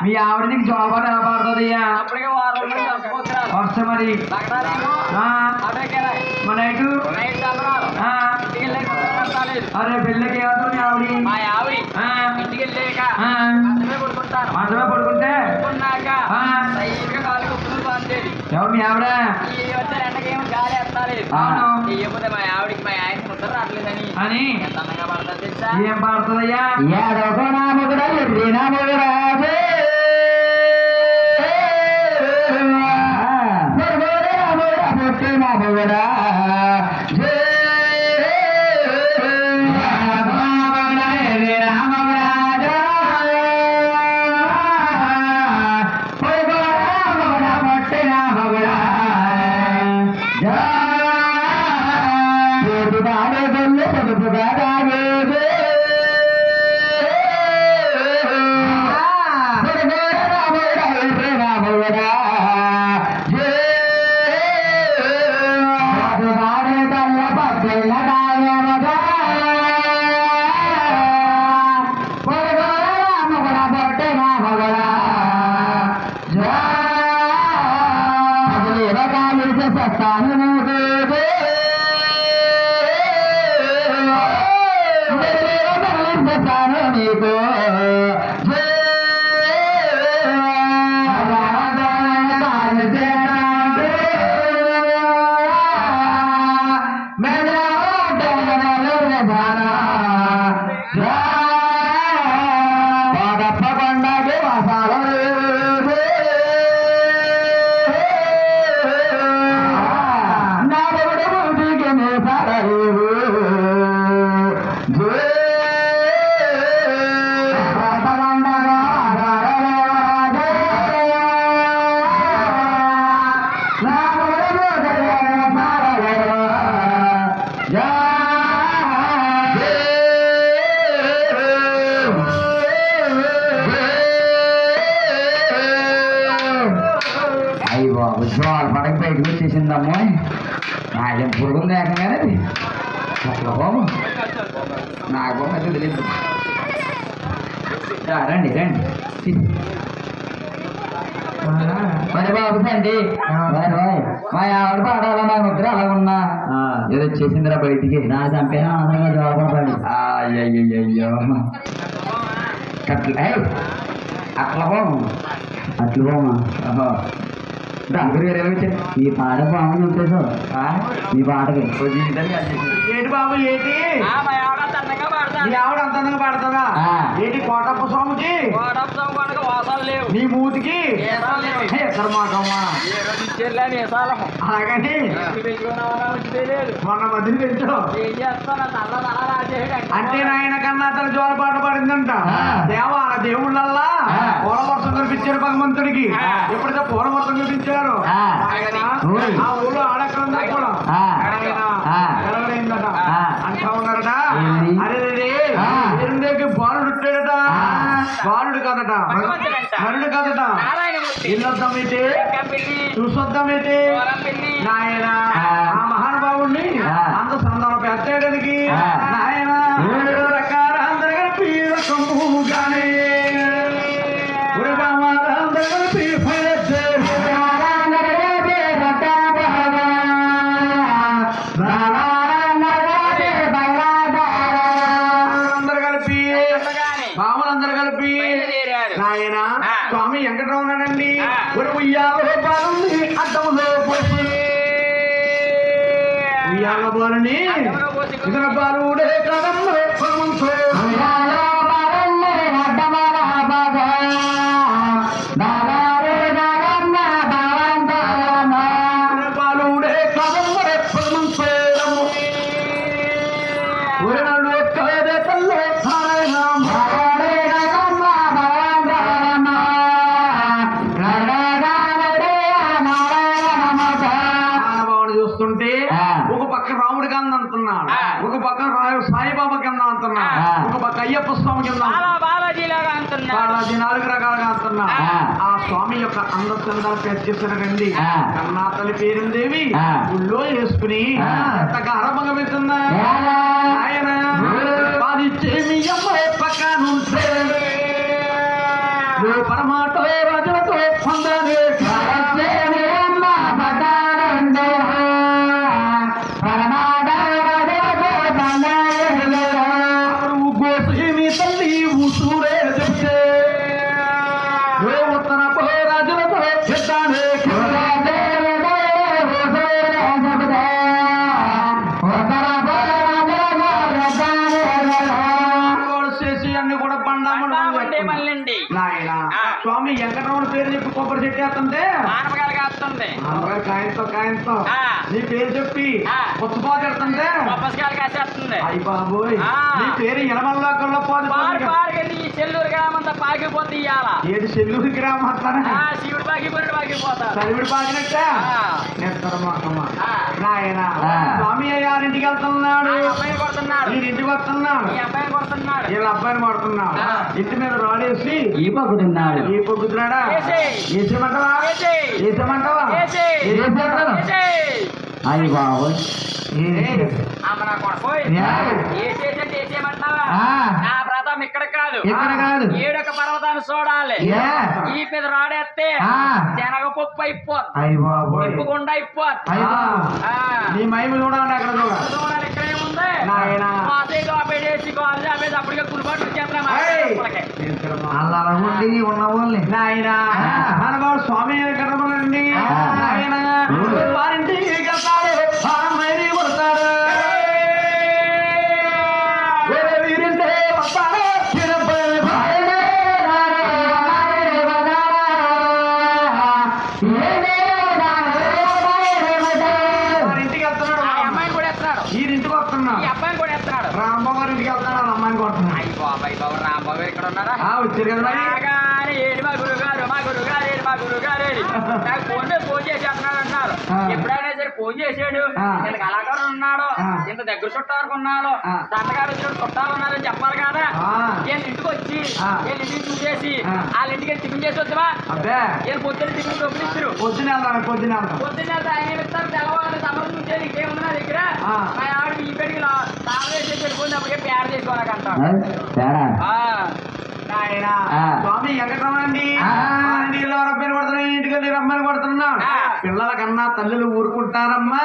మీ ఆవిడ నీకు జోలపాట ఎలా పాడుతుంది? వర్ష మరి మన ఇటు అరే పెళ్ళకి ఏమవుతుంది మీ ఆవిడ? ఇంటికి వెళ్ళాక మాత్రమే పడుకుంటే ఎవరు మీ ఆవిడ? ఎండకేమో గాలి ఎత్తాలేదు. ఇయ్యకపోతే మా ఆవిడికి మా ఆయన ముద్ర రావట్లేదని అని అందంగా పడతారు తెలుసా? ఏం పాడుతుందయ్యా? జోల పడక బయటకు వచ్చేసిందమ్మో నాకేం పురుగుంది ఏకంగానే అది అట్లా బాబు నాకు బాబు అయితే తెలియదు రండి రండి మరి బాబు అండి మా ఆవిడ పాడాలా మా ముద్ర అలాగున్నా ఏదో చేసిందిరా బయటికి నా చంపేనా ఆనందంగా జోలపడి అయ్యయ్యో అట్లా బాబు అట్లా బామా అందరూ వేరే వచ్చారు ఈ పాట బాగుంది ఉంటుంది ఈ పాటకి ఏంటి బాబు ఏంటి మీ ఆవిడ అంత అందంగా పాడుతుందా ఏంటి కోటప్ప స్వామికి నీ మూతికి కర్మాకమ్మా అలాగని మొన్న మధ్యన పెంచావు అంటే నాయన కన్నా అతను జోల పాట పాడిందంట దేవా దేవుళ్ళల్లా పూలవర్షం కనిపించారు భగవంతుడికి ఎప్పుడైతే పూలవర్షం కనిపించారు ఆ ఊళ్ళో ఆడక్కడందరూ కూడా నిలబడిందట అంటా ఉన్నారట అరే ఎరుండేకి బాలుడు ఉంటాడట బాలుడు కదట నరుడు కదట ఇల్లొద్దామైతే చూసొద్దామైతే నాయన ఆ మహానుభావుడిని అంత సందర్భం పెట్టడానికి నాయన రకాల అందరు కలిపి కంపుగానే అందరు కలిపి బాములందరూ కలిపి నాయన స్వామి వెంకటరావు ఉన్నాడండి ఉయ్యాల బాలుని అడ్డంలో పోసి ఉయ్యాల బాలుని ఇతర బాలుడే కదంలో బాలుడే చూస్తుంటే ఒక పక్క రాముడి కింద అంటున్నాడు, ఒక పక్క సాయిబాబా కింద అంటున్నాడు, ఒక పక్క అయ్యప్ప స్వామి కింద బాలాజీ 4 రకాలుగా అంటున్నాడు. ఆ స్వామి యొక్క అందచందాలు పెంచేసారండి. కన్నా తల్లి పేరుందేవి గుళ్ళో వేసుకుని ఎంతగా హరభంగ పెడుతుందా ఆయన బాధించేమి అమ్మ పక్కనుంటే పరమాటో రాజులతో పొందాలి తల్లి ఊసూరే చెప్తే ఉత్తర రాజులతో చెప్తానే చేసి అన్ని కూడా బండాములు నాయన స్వామి వెంకటరమణ పేరు చెప్పి కొబ్బరి చెట్టు వేస్తుంటే కాయంతో నీ పేరు చెప్పి పుచ్చపాలు పెడుతుంటే అయ్యి బాబోయ్ నీ పేరు ఎనమల్లోకల్లో చెల్లూరు గ్రామంతా పాకిపోతే ఏది చెల్లూరు గ్రామం శివుడు పాకిపోతా చలివిడి పాకినట్టే నాయన స్వామి గారింటికి వెళ్తున్నాడు, ఇంటికి వస్తున్నాడు, వీళ్ళ అబ్బాయిని కొడుతున్నాడు, ఇంటి మీద రాడేసి ఈ పక్కుతున్నాడు పొగ్గుతున్నాడా వేసేమంటావా అయ్యి బాబు ఇక్కడ కాదు ఏడొక పర్వతాన్ని చూడాలి. ఈ మీద రాడేస్తే శనగపప్పు అయిపోకుండా అయిపోతుంది. నీ మైము చూడాలి అక్కడ చూడాలి. ఇక్కడ ఏముంది అప్పటికే కులిపాటు ఉన్న వాళ్ళని నాయన మనవాడు స్వామి కడమలండి ఆయన వారింటికి వెళ్తాడు, మైరీ కొడతాడు, వీరింటే వస్తాడు వారింటికి వెళ్తున్నాడు, అమ్మాయిని కూడా ఎత్తాడు, ఈ ఇంటికి వస్తున్నాడు, ఈ అబ్బాయిని కూడా ఎత్తాడు, రాంబాబు గారి ఇంటికి వెళ్తాడు, వాళ్ళ అమ్మాయిని కొడుతున్నాడు. అయ్యి బాబాయ్ బాబు రాంబాబు ఇక్కడ ఉన్నారా? వచ్చారు కదా ఏడు మా గురుగారు ఏడు నాకు ఫోన్ చేసి అంటున్నాడు అంటున్నారు. ఎప్పుడైనా సరే ఫోన్ చేసాడు నేను కళాకారుడు ఉన్నాడు ఇంత దగ్గర చుట్టాలకు ఉన్నాడు తండ్రిగారు వచ్చాడు చుట్టాలు ఉన్నారని చెప్పాలి కదా వీళ్ళ ఇంటికి వచ్చి వీళ్ళ ఇంటికి చూసేసి వాళ్ళ ఇంటికి టిఫిన్ చేసి వచ్చా వీళ్ళు పొద్దున్న టిఫిన్ డబ్బులు ఇస్తారు పొద్దున్న ఆయన ఇస్తారు తెల్లవారు సమరం చూసేది ఇంకేముంది నా దగ్గర మా ఆవిడ ఈ పెడికి తావేసి వెళ్ళిపోయినప్పటికే పేడ చేసుకోవాలంటారు స్వామి ఎక్కడండి ఇంటికి వెళ్ళి రమ్మని కొడుతున్నాడు పిల్లల కన్నా తల్లులు ఊరుకుంటారమ్మా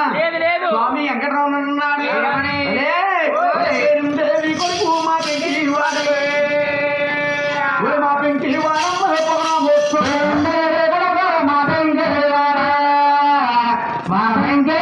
స్వామి వెంకటరమణన్నాడు కొడుకు మా పెంకి మా పెంకి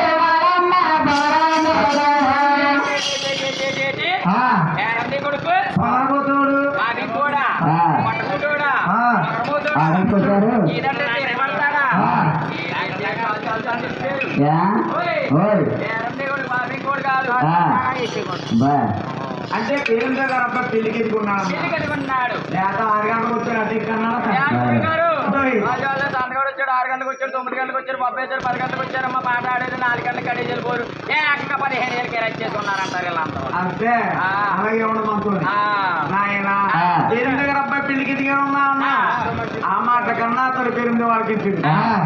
అంటే పేరెంట్స్ గారు అబ్బాయి పెళ్లికి ఎదుకున్నాడు లేదా 6 గంటలకు వచ్చాడు అటు ఎక్కన్నాడు వచ్చాడు 6 గంటలకు వచ్చాడు 9 గంటలకు వచ్చారు 10 గంటలకు వచ్చారమ్మా పాట ఆడేది 4 గంటలకు కడే వెళ్ళిపోరు ఏకంగా 15 ఏళ్ళకి రైట్ చేసుకున్నారంటారు వీళ్ళందరూ అంతే అలాగే ఉండదు నాయన పేరెంట్ గారు అబ్బాయి పెళ్లికి ఎదిగా ఆ మాట కన్నా అతడు పేరుంది వాళ్ళకి ఇచ్చింది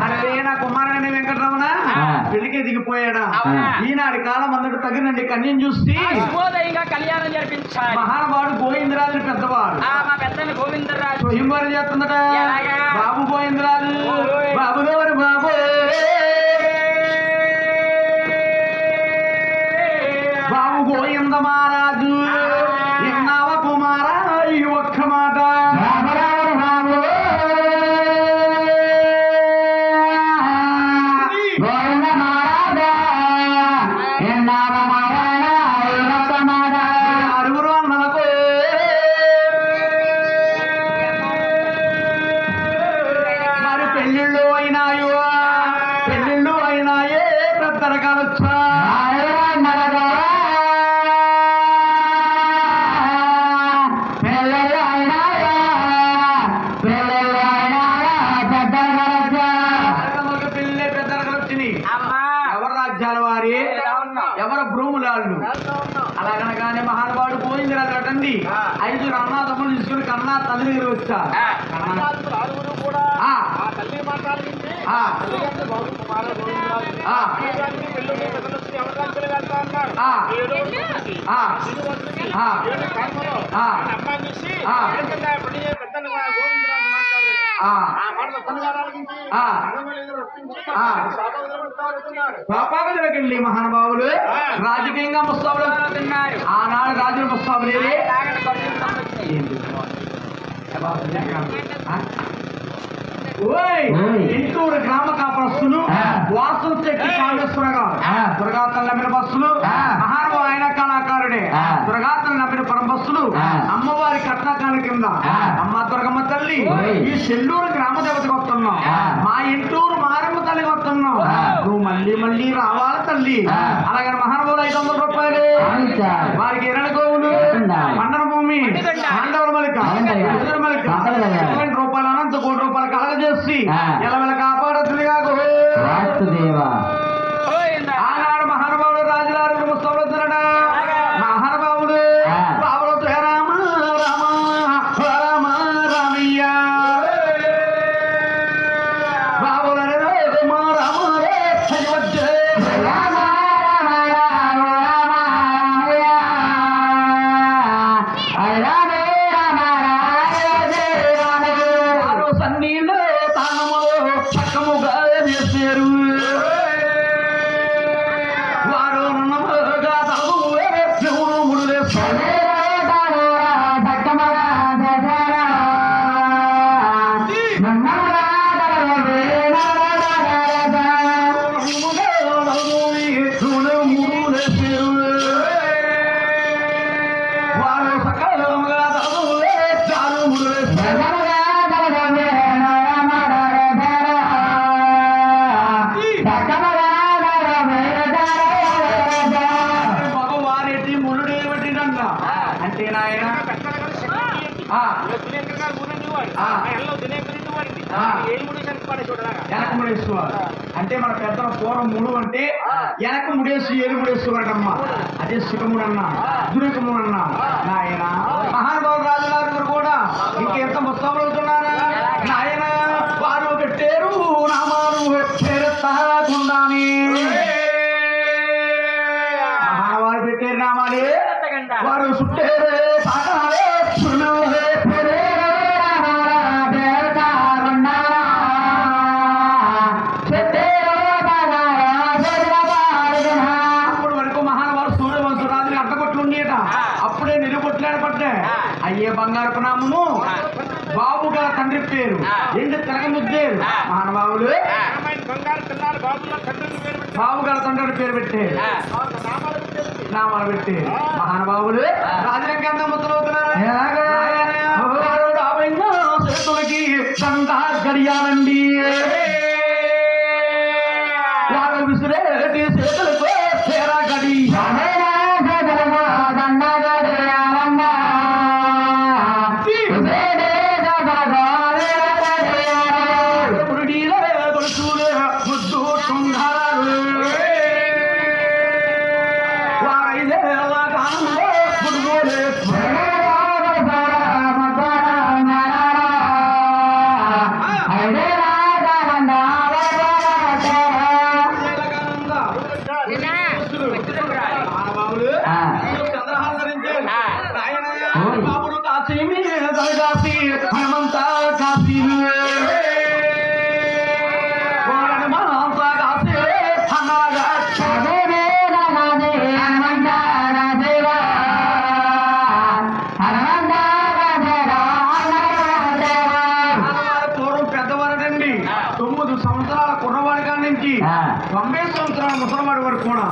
అదే నా కుమారుని వెంకటరమణ పెళ్లికి ఎదిగిపోయాడా ఈనాటి కాలం అందరూ తగినండి కన్యం చూసి కళ్యాణం జరిపించాలి మహానుభావుడు గోవిందరాజు పెద్దవాడు మా పెద్దని గోవిందరాజు స్వయంవరం చేస్తుందట బాబు గోవిందరాజు బాబు గారు బాబు బాబు గోవింద మహారాజు ఎన్నావ కుమారా ఈ ఒక్క మాట ఎవరు భ్రూములాళ్ళు అలాగనగానే మహానుభావుడు గోవిందరాజు అటండి 5 అన్నాదమ్ములు తీసుకుని కన్నా తల్లి దగ్గర వచ్చారు పాపాగలకెళ్ళి మహానుభావులు రాజకీయంగా ముస్తాబులు తిన్నారు ఆనాడు రాజుల ముస్తాబులు ఇంటూరు గ్రామ కాపరస్తులు వాసు చెట్టి కామేశ్వర గారు దుర్గాతలు నమ్మిన బస్సులు మహానుభావు ఆయన కళాకారుడే దుర్గాతలు నమ్మిన పరమబస్సులు అమ్మవారి కట్నాకాల కింద అమ్మ దుర్గమ్మ తల్లి ఈ చెల్లూరు గ్రామ దేవతకి వస్తున్నాం మా ఇంటూరు మారమ్మ తల్లికి వస్తున్నాం నువ్వు మళ్ళీ మళ్ళీ రావాలి తల్లి అలాగే మహానుభావులు 500 రూపాయలు వారికి 2 గోవులు మండల భూమి పాండవుల మలిక రూపాయలు అనంత ₹1 కోటి కలగజేసి ఎలా కాపాడుతుందిగా ఆనాడు మహానుభావుడు రాజులారు ముస్తాబుతున్నాడా మహానుభావుడు బాబులతో రామ రామ రామ రామయ్య బాబుల రామ రామ సన్నీలో తానములో చక్కముగా చేశారు వారు అంటే మన పెద్దల పూర్వం ముడు అంటే వెనక ముడేసి ఏలు ముడేసుకోరటమ్మా అదే సుఖముడన్నా దురికముడన్నా నాయన మహానుభావులు రాజులారు కూడా ఇంకెంత ముస్తాబులు అవుతున్నారా నాయన వారు పెట్టారు నామాలు చేరతాకుండాని మహానుభావులు పెట్టారు నామాలే వారు చుట్టారే సాగాలే అప్పుడే నిలుగొట్లాడబడ్డా అయ్యే బంగారపు నామము బాబుగా తండ్రి పేరు ఎండు తిరగముద్దేరు మహానుభావులు బాబుగా తండ్రి పేరు పెట్టారు నామాలు పెట్టారు మహానుభావులు రాజరంగంగా ముద్దలవుతున్నారు చేతులకి సంతా గడియాలండి విసిరేటి చేతులతో చేరా గడి బాబుడు కాశీ కాశీ హనుమంతా కాశీ పూర్వం పెద్దవారటండి 9 సంవత్సరాల కుర్రవాడి కాడి నుంచి 90 సంవత్సరాల ముసలవాడి వరకు కూడా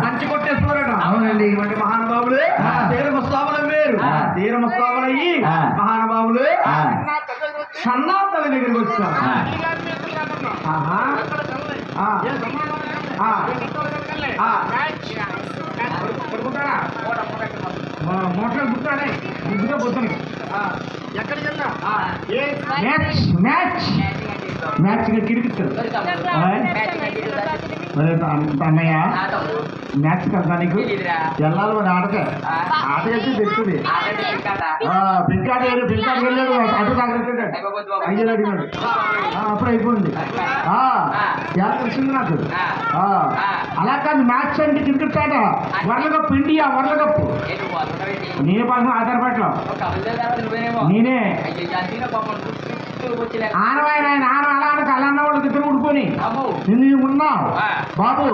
కంచి కొట్టేశ్వరట అవునండి ఇటువంటి మహానుభావులు తీర ముస్తాబులు వేరు తీర ముస్తాబులయ్యి మహానుభావులు సన్నాతల దగ్గరికి వచ్చారు మోటార్ గుర్తాడే ముగ్గుగా పోతుంది మ్యాచ్ కిరికిస్తారు అన్నయ్య మ్యాచ్ కదా నీకు వెళ్ళాలి మరి ఆటకే ఆట అయితే తెస్తుంది పిల్కాట పిల్కాటకి వెళ్ళాడు అటు తాగట్టాడు అయ్యేది అడిగాడు అప్పుడు అయిపోయింది వచ్చింది నాకు అలా కాదు మ్యాచ్ అంటే క్రికెట్ ఆట world cup India world cup నేనే పాల్గొన ఆధారపడలో నేనే ఆనవాయన అలా అల్లన్న వాళ్ళు ఇద్దరు ఊడుకొని నువ్వు ఉన్నావు బాబు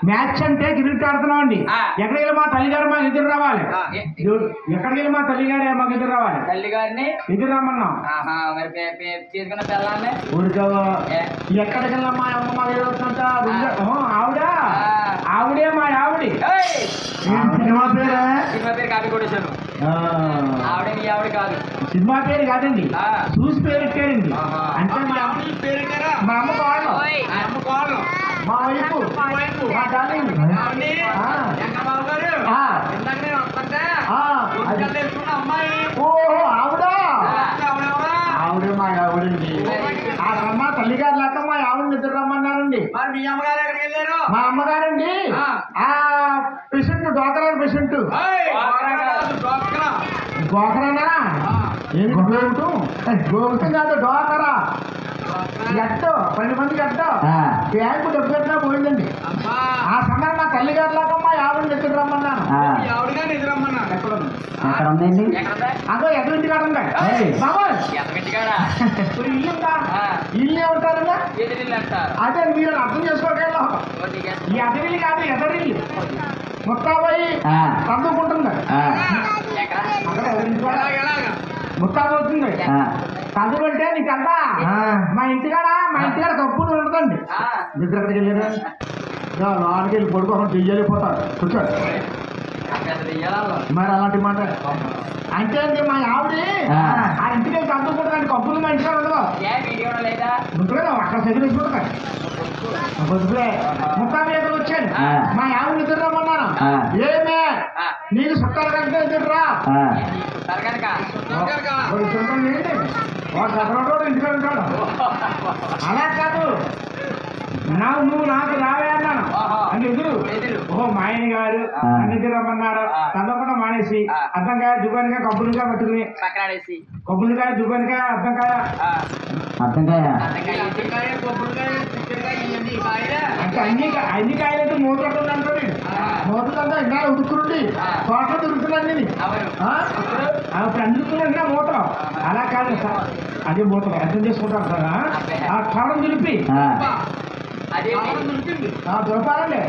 మ్యాచ్ అంటే క్రికెట్ ఆడుతున్నావు అండి ఎక్కడికి వెళ్ళి మా తల్లిగారు మాకు ఎదురు రావాలి ఎక్కడికి వెళ్ళి మా తల్లిగారే మాకు ఎదురు రావాలి తల్లిగారిని ఎదురు రమ్మన్నాం ఎక్కడికి వెళ్ళా మా అమ్మ మా ఆవిడే మా ఆవిడి సినిమా పేరు కాపీ కొట్టేశాను ఆవిడ నీ ఆవిడ కాదు సినిమా పేరు కాదండి చూసి పేరు పెట్టారండి అంటే మా అమ్మ పేరు మా అమ్మ కావాలి మా వైపు మా డార్లింగ్ ఓహో ఆవిడా ఆవిడే మా ఆవిడండి ఆ రమ్మ తల్లిగారు లేక మా ఆవిడ నిద్ర రమ్మన్నారండి మీ అమ్మగారు ఎక్కడికి వెళ్ళారు మా అమ్మగారండి ఆ పేషెంట్ డోకరా పేషెంట్ గోకరానా ఏం గోగుతం కాదు డోకరా ఎట్టో 10 మందికి ఎట్టో బ్యాంకు డబ్బు పెట్టినా పోయిందండి ఆ సమయం నా తల్లిగారు లాగా మా ఆవిడ నిద్ర రమ్మన్నాను ఆవిడగా నిద్ర రమ్మన్నాను ఎక్కడ ఉందండి అదో ఎదురింటి కాడ ఉందా బాబోయ్ ఇల్లుందా ఇల్లు ఏమంటారన్నా అదే మీరు అర్థం చేసుకోవట్లేదు ఈ అదవిల్లు కాదు ఎదరిల్లు ముత్తాబాయి చదువుకుంటుంది ముత్తాబు అవుతుంది చదువు అంటే నీకంతా మా ఇంటికాడ తప్పు ఉండదండి నిద్ర ఎక్కడికి వెళ్ళారా లోనికి వెళ్ళి పడుకోకుండా చెయ్యలేకపోతారు కూర్చోండి మరి అలాంటి మాట అంటే అండి మా ఆవిడ ఆ ఇంటికి వెళ్ళి చదువుకుంటాను కప్పులు మా ఇంటికాడ ఉండదు ఉంటుంది అక్కడ చదివేసుకుంటాను ముత్తాబు ఎదురు వచ్చాను మా ఆవిడ నిద్ర రమ్మన్నాను ఏమే నీకు చుట్టాలు కనుక ఎదురురా వాడు చదవడం ఇంటికాడ ఉంటాడు అలా కాదు నువ్వు నాకు రావే అన్నాను అంటే ఎదురు ఓహో మా ఆయన గారు అన్నిటి రమ్మన్నారు తప్పకుండా మానేసి అర్థంకాయ దుకాణిగా కబ్బులుగా పట్టుకుని కొబ్బులుకాయ దుకాణిగా అర్థంకాయ అంటే అన్ని కాయలైతే మూతలు అంటారు మూతలంతా ఇంకా ఉడుకురుండి తోటలో దొరుకుతున్నాను ఇప్పుడు అందుకున్నా మూత అలా కాదు సార్ అదే మూతలు అర్థం చేసుకుంటారు కదా ఆ కాలం దులిపి దులపాలండి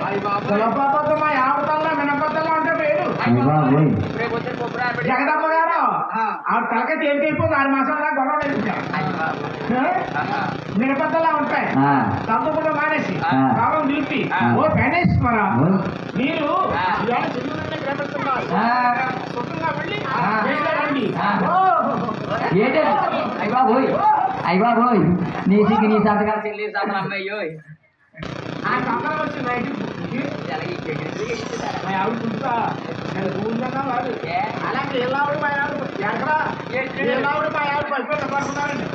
దులపాతో మా యావతల్లో మినపత్తల్లో అంటే పేరు జగదమ్మ గారు ఆవిడ తలక తేలికైపోతుంది 6 మాసాల దాకా గొడవ మినపత్తల్లా ఉంటాయి తప్పకుండా మానేసి కాలం దులిపి ఓ గణేశ్వర మీరు అయ్యబాబోయ్ నీ సిగ్గు నీ సంతకాలు చెల్లి సంతలు అమ్మాయ్యో అలాగే ఎలావిడ మా ఆవిడ ఎక్కడ ఎలావిడ మా ఆవిడ పైపు పడుతున్నారండి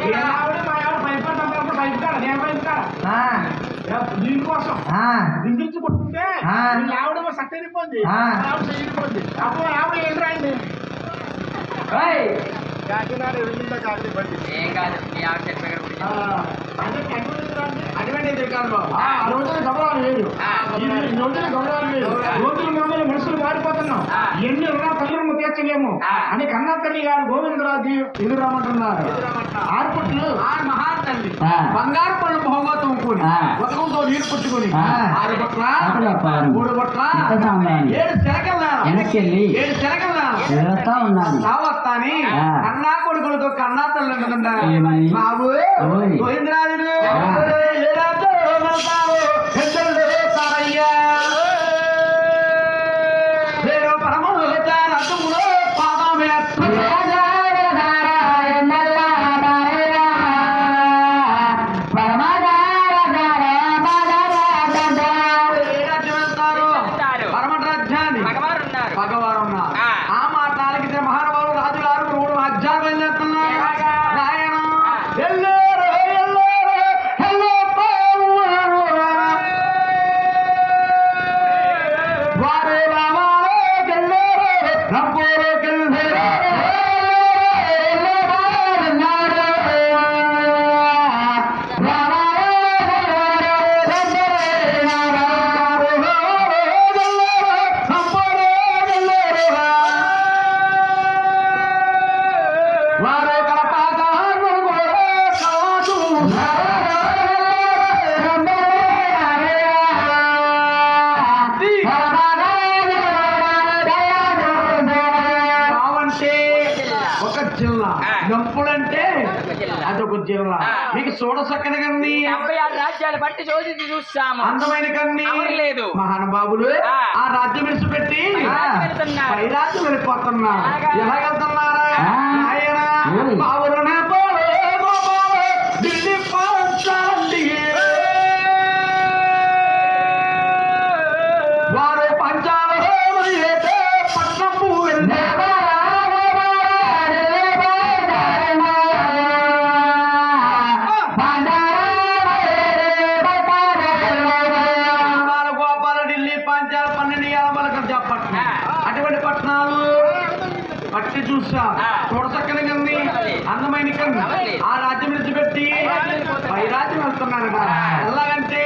ఎలావిడ మా ఆవిడ పైపు పైపుతాడు నేను పైపుతాడు దీనికోసం బిందించి కొట్టుకుంటే ఆవిడ సట్టెళ్ళిపోయింది ఆవిడ చెయ్యిపోయింది అప్పుడు ఆవిడ ఏం రాయండి కాకినాడ ఎదుగుందా కాకి బండి ఏం కాదు నీ ఆవిడ చెప్పాడు అటువంటి కాదు బాబు ఆ రోజున గౌరవాలు లేదు ఈ రోజున గౌరవాలు లేదు రోజులు మనుషులు మారిపోతున్నాం ఎన్ని రుణా తల్లులను తీర్చలేము అని కన్నా తల్లి గారు గోవిందరాజు ఎదురు రమ్మంటున్నారు ఆర్పుట్లు ఆ మహాతల్లి బంగారు పళ్ళు బహుగా తోముకొని ఉదకంతో నీరు పుచ్చుకొని 6 బొట్ల 3 బొట్ల 7 శరకల్లా 7 శరకల్లా సావత్తాని కన్నా కొడుకులతో కన్నా తల్లి అంటున్నారు బాబు గోవిందరాజుడు భగవారు ఉన్నారు ఆ మాట నాలుగు మహానుభావులు రాజులారు 3 రాజ్యాలు బయలుదేరుతున్నారు గంపులంటే అదొక జిల్లా మీకు చూడసక్కని కన్ని 76 రాజ్యాలు బట్టి చూసాము అందమైన కన్ని లేదు మహానుభావులు ఆ రాజ్యం విడిచిపెట్టి పై రాజ్యం వెళ్ళిపోతున్నారు ఎలా వెళ్తున్నారా ఆయన బావులనే ఢిల్లీ పంచాలి వారు పంచాల పట్నపు అటువంటి పట్టణాలు పట్టి చూసా చూడసక్కని కన్ని అందమైన కన్ని ఆ రాజ్యం విడిచిపెట్టి పై రాజ్యం వెళ్తున్నారట ఎలాగంటే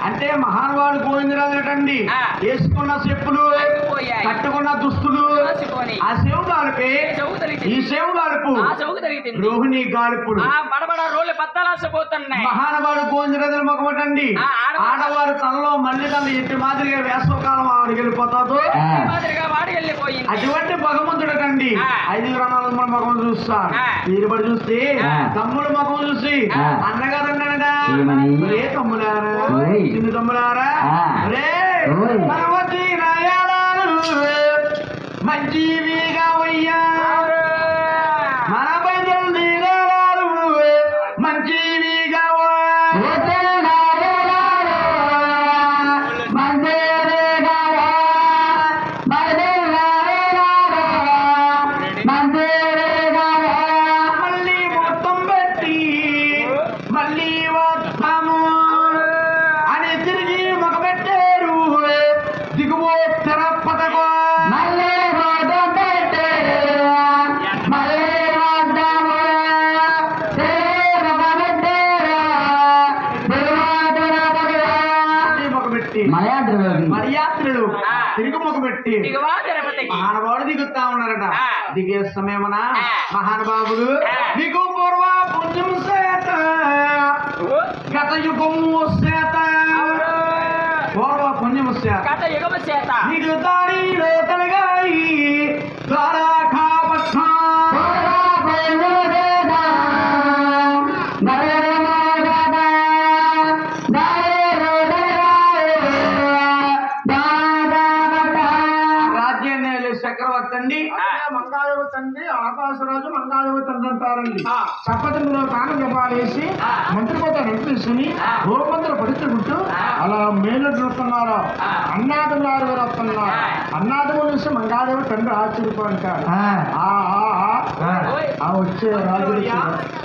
అంటే మహానుభావుడు గోవిందరాజు అండి వేసుకున్న చెప్పులు కట్టుకున్న దుస్తులు ఆ సేవు కాలిపి ఈ సేవు కాలుపు పెట్టింది. రోహిణి గాలిపుడు బడబడ రోళ్ళు బద్దలాసిపోతున్నాయి. మహానుభావుడు గోంజరదల మొక్కమటండి. ఆడవారు తనలో మళ్ళీ తన ఎట్టి మాదిరిగా వేసవకాలం ఆవిడకి వెళ్ళిపోతాడు. మాదిరిగా వాడి వెళ్ళిపోయింది. అటువంటి భగవంతుడటండి 5 గ్రామాల ముఖం చూస్తాడు. వీరు పడి చూస్తే తమ్ముడు ముఖం చూసి అన్నగారు అన్నాడట, రే తమ్ములారా, చిన్న తమ్ములారా, రే మనవతి నాయాలు మంచివిగా వయ్యా, మన బయలు నీరాలు మంచివిగా మళ్ళీ మొత్తం పెట్టి మళ్ళీ వస్తాము అని తిరిగి మొగ పెట్టారు. దిగువ తెరపదగో మర్యాత్రుడు తిరిగి మొగ పెట్టి మహానుభావుడు దిగుతా ఉన్నారట. దిగే సమయమున మహానుభావుడు దిగు పూర్వ పుణ్యం చేత గత యుగము చేత పూర్వ పుణ్యము చేత నీకు దారిలో తలగాయి ద్వారా కాపట్నా చక్రవర్తి అండి. మంగాదేవ తండ్రి ఆకాశరాజు మంగాదేవ తండ్రి అంటారండి. చప్పతిలో కాను జపాలేసి మంత్రిపోతాను తీసుకుని గోమంతులు పడుతుంటూ అలా మేలు చూస్తున్నారు. అన్నాదున్నారు గారు వస్తున్నారు. అన్నాదము చూసి మంగాదేవ తండ్రి ఆశ్చర్యపోంటాడు. ఆ వచ్చే రాజులు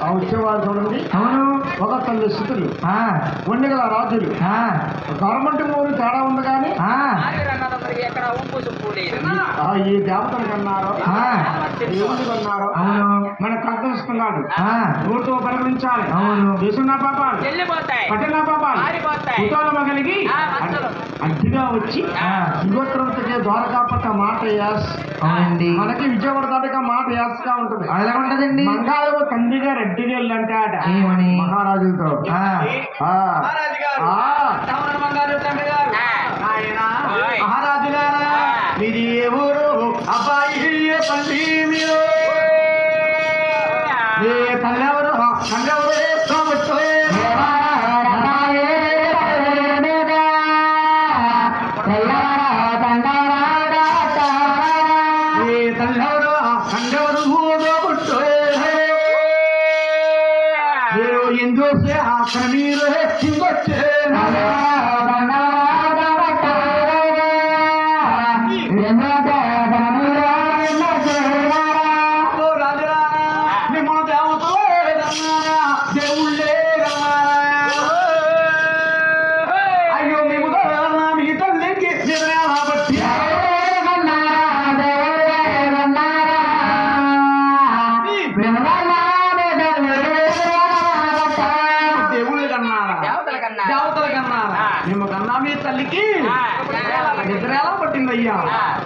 ఆ వచ్చేవారు చూడండి. అవును, ఒక తల్లి స్థితులు వండిగల రాజులు గవర్నమెంట్ మూడు తేడా ఉంది కానీ ఈ దేవతలకు అన్నారు, దేవుడికి అన్నారు. మన కర్తస్తున్నాడు నోటితో పరిగణించాలి. చేసిన పాపాలు పట్టిన పాపాలు కుటాల మగలిగి అడ్డుగా వచ్చి యుగోత్తరంతో ద్వారకాపట్ట మాట యాస్ మనకి విజయవాడ దాటిగా మాట యాస్గా ఉంటుంది. అలా ఉంటదండి. మంగాళవ తండ్రిగా రెడ్డిగా వెళ్ళంటాట మహారాజులతో. మహారాజు గారా మీది ఏ ఊరు అబ్బాయి తల్లి మీరు తల్లెవరు తండ్రెవరు తల్లెవరు తండ్రెవరు మీరు ఎందుకు అక్కడ మీరు కిందొచ్చే తల్లికి నిద్రేలా పట్టిందయ్యా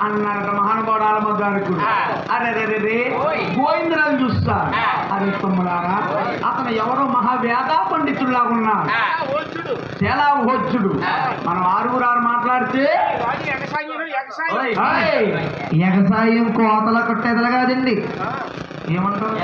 అన్నారట మహానుభావుడు ఆలమగారికి. అరే రే గోవిందరాజు చూస్తా. అరే తమ్ముడారా, అతను ఎవరో మహావేదా పండితుల్లాగా ఉన్నాడు. చాలా వచ్చుడు. మనం 6 మాట్లాడితే ఎగసాయం కోతల కొట్టేదల కాదండి. ఏమంటారు?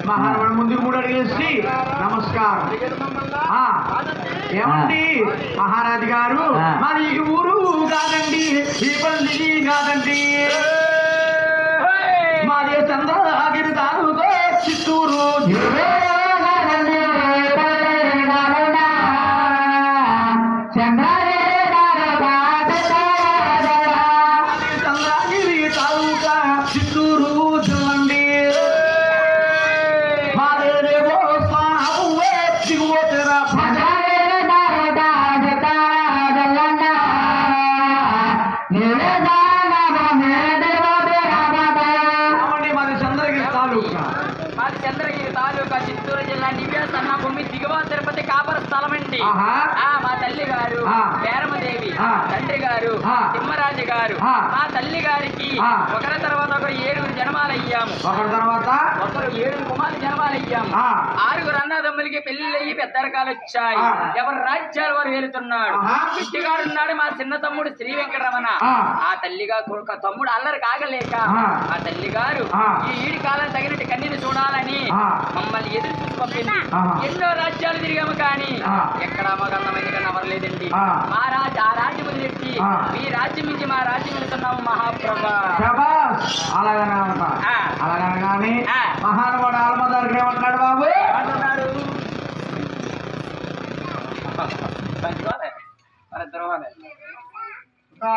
మహారాజు ముందుకు 3 అడిగేసి నమస్కారం. ఏమండి మహారాజు గారు, మరి ఈ ఊరు కాదండి, ఈ పల్లి కాదండి, మాదే చంద్రగిరి తాలూకా చిత్తూరు. మాది చంద్రగిరి తాలూకా చిత్తూరు జిల్లా నివేస్ అన్న భూమి దిగువ తిరుపతి కాపర స్థలం అండి. మా తల్లి గారు పేరమదేవి, తండ్రి గారు తిమ్మరాజు గారు. మా తల్లి గారికి ఒకరి తర్వాత ఒకరు 7 జన్మాలయ్యాము. ఒకరు 7 కుమారు జన్మాలయ్యాము. 6 అన్నదమ్ములకి పెళ్లిళ్ళయ్యి పెద్దరకాలు వచ్చాయి. ఎవరు రాజ్యాలు వారు వెళుతున్నాడు. ఇంటిగాడు ఉన్నాడు మా చిన్న తమ్ముడు శ్రీ వెంకటరమణ. ఆ తల్లిగా తమ్ముడు అల్లరి కాగలేక మా తల్లి గారు ఈ ఈడి కాలం తగినట్టు కన్నీని చూడాలని మమ్మల్ని ఎదురు చూసి పంపింది. ఎన్నో రాజ్యాలు తిరిగాము కానీ ఎక్కడా మగన్నమైంది కన్నా అవ్వలేదండి. మా ఆ రాజ్యం వదిలేసి మీ రాజ్యం నుంచి మా రాజ్యం వెళ్తున్నాము మహాప్రభా. అలాగనగానే మహానుభావుడు ఆల్మదారికి ఏమంటాడు బాబు? అంటున్నాడు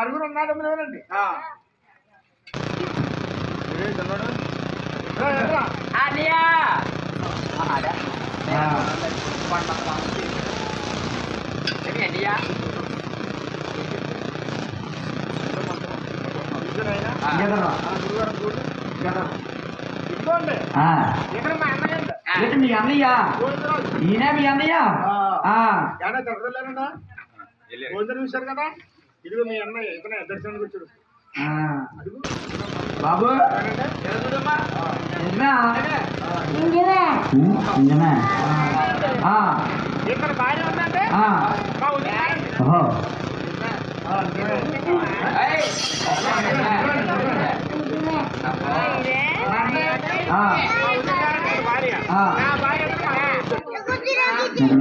అరుగురు ఉన్నాడు వినండి. అనియా అనియా ఇక్కడ మా అన్నయ్య ఏంటి మీ అన్నయ్య? ఈయన మీ అన్నయ్య? తిరగలేనండా భోజనం చూశారు కదా. ఇదిగో మీ అన్నయ్య ఇతనే దర్శనానికి వచ్చాడు. బాబు ఇక్కడ భార్య ఉందంటే మా ఉదయం భార్య నా భార్య వెనకాల విషయం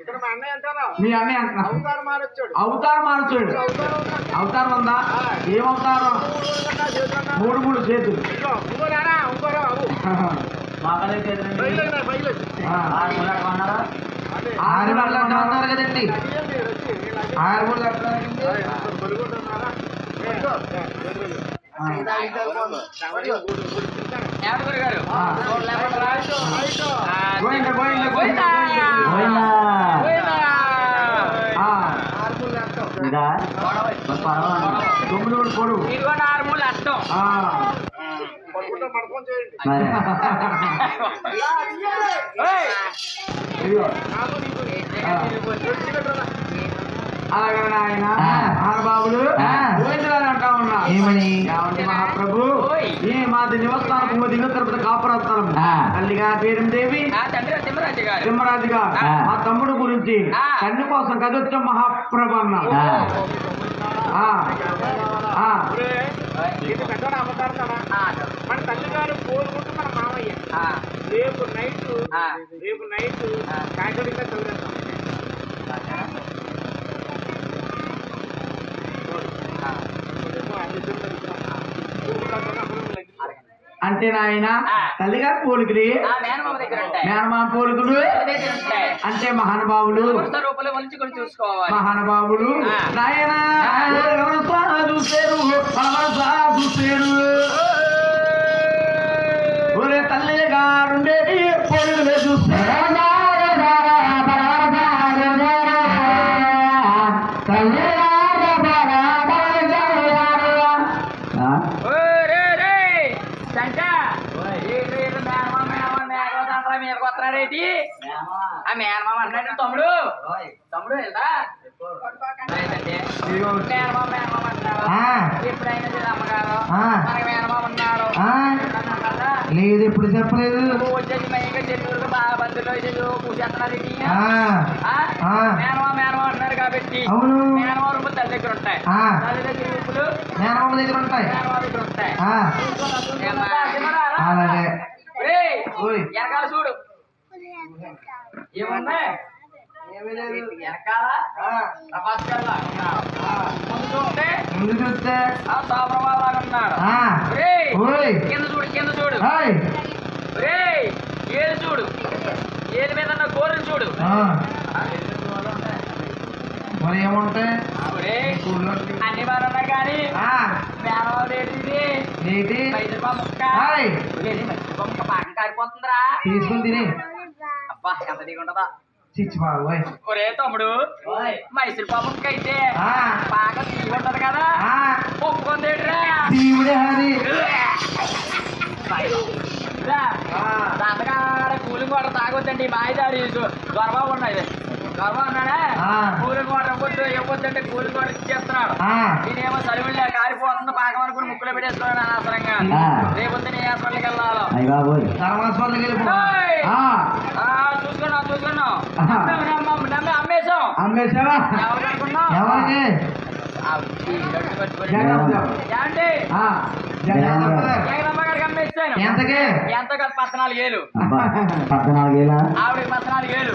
ఇక్కడ మా అన్నయ్య అంటారా? మీ అన్నయ్య అవతారం మారొచ్చాడు. అవతారం ఉందా? ఏం అవతారం? 3 చేతులు. ఇంకోరా ఇంకోరా బాబు అన్నారు కదండి. 6 పొడుగు పడుకొని చేయండి. అలాగే ఆయన మహానుభావులు గోవిందరాజు అంటా ఉన్నా ఏమని? మహాప్రభు ఏ మాది నివస్థానం దిగువ తిరుపతి కాపురస్థలం. తల్లిగా పేరుదేవి, తిమ్మరాజు గారు మా తమ్ముడు గురించి కన్ను కోసం కదొచ్చాం మహాప్రభు అన్నా. ఇది పెద్ద అవతారతారా? మన తల్లిగారు కోరుకుంటూ మన మామయ్య రేపు నైట్ కాకిడిగా చదివేస్తాం. అంటే నాయన తల్లిగారు పోలికలు మేనమామ పోలికలు అంటే మహానుభావులు మహానుభావులు నాయన చూసారు ఒరే తల్లి గారుండేది పోలికలే చూస్తారు. ఆ మేనమామ అన్నాడు తమ్ముడు వెళ్తా మేనమామ అంటున్నాడు. ఎప్పుడైనా అమ్మగారు మనకి మేనమామ ఉన్నాడు లేదు, ఎప్పుడు చెప్పలేదు. వచ్చేసి మైగా చెల్లూరు బాగా బంధులో పూసేస్తున్నారు. మేనమామ అంటున్నారు కాబట్టి మేనమామ రూపాయలు తల్లి దగ్గర ఉంటాయి. తల్లి దగ్గర రూపులు మేనమామ దగ్గర ఉంటాయి. మేనమామ దగ్గర ఉంటాయి. అలాగే వెనకాల చూడు ఏమున్నాయి వెనకాల ప్రభాస్కర్లా ముందు చూస్తే సాబ్రవాల్ లాగా ఉన్నాడు. కింద చూడు కింద చూడు ఏలు చూడు ఏలు మీద ఉన్న గోరులు చూడు. మరి ఏముంటాయి అన్ని బాగున్నాయి కానీ ముక్క పాకం కారిపోతుందిరా. తీసుకుని తిని అబ్బా ఎంత దిగుంటదా. చిచ్చి బాబోయ్. ఒరే తమ్ముడు మైసూర్ పాపకి అయితే బాగా తీగి ఉంటది కదా ఒప్పుకుందేట్రా దేవుడే హరి. దాంతకాడ కూలింగ్ వాటర్ తాగొద్దండి మాయదారి గొడవ ఉన్నాయి. గొడవ ఉన్నాడా కూలింగ్ వాటర్ ఇవ్వద్దు ఇవ్వద్దంటే కూలింగ్ వాటర్ ఇచ్చేస్తున్నాడు. నేనేమో సరివిళ్ళే కారిపోతుంది పాకం అనుకుని ముక్కులో పెట్టేస్తున్నాడు అనవసరంగా. రేపొద్దు నీ హాస్పిటల్కి వెళ్ళాలి. చూసుకున్నాం చూసుకున్నాం నమ్మి అమ్మేశాం. అమ్మేశావా? ఎవరు అనుకున్నాం ఎవరికి? జగదమ్మగారికి అమ్మేస్తాను. ఎంతకి? ఎంత కాదు 14,000. 14,000 ఆవిడకి 14,000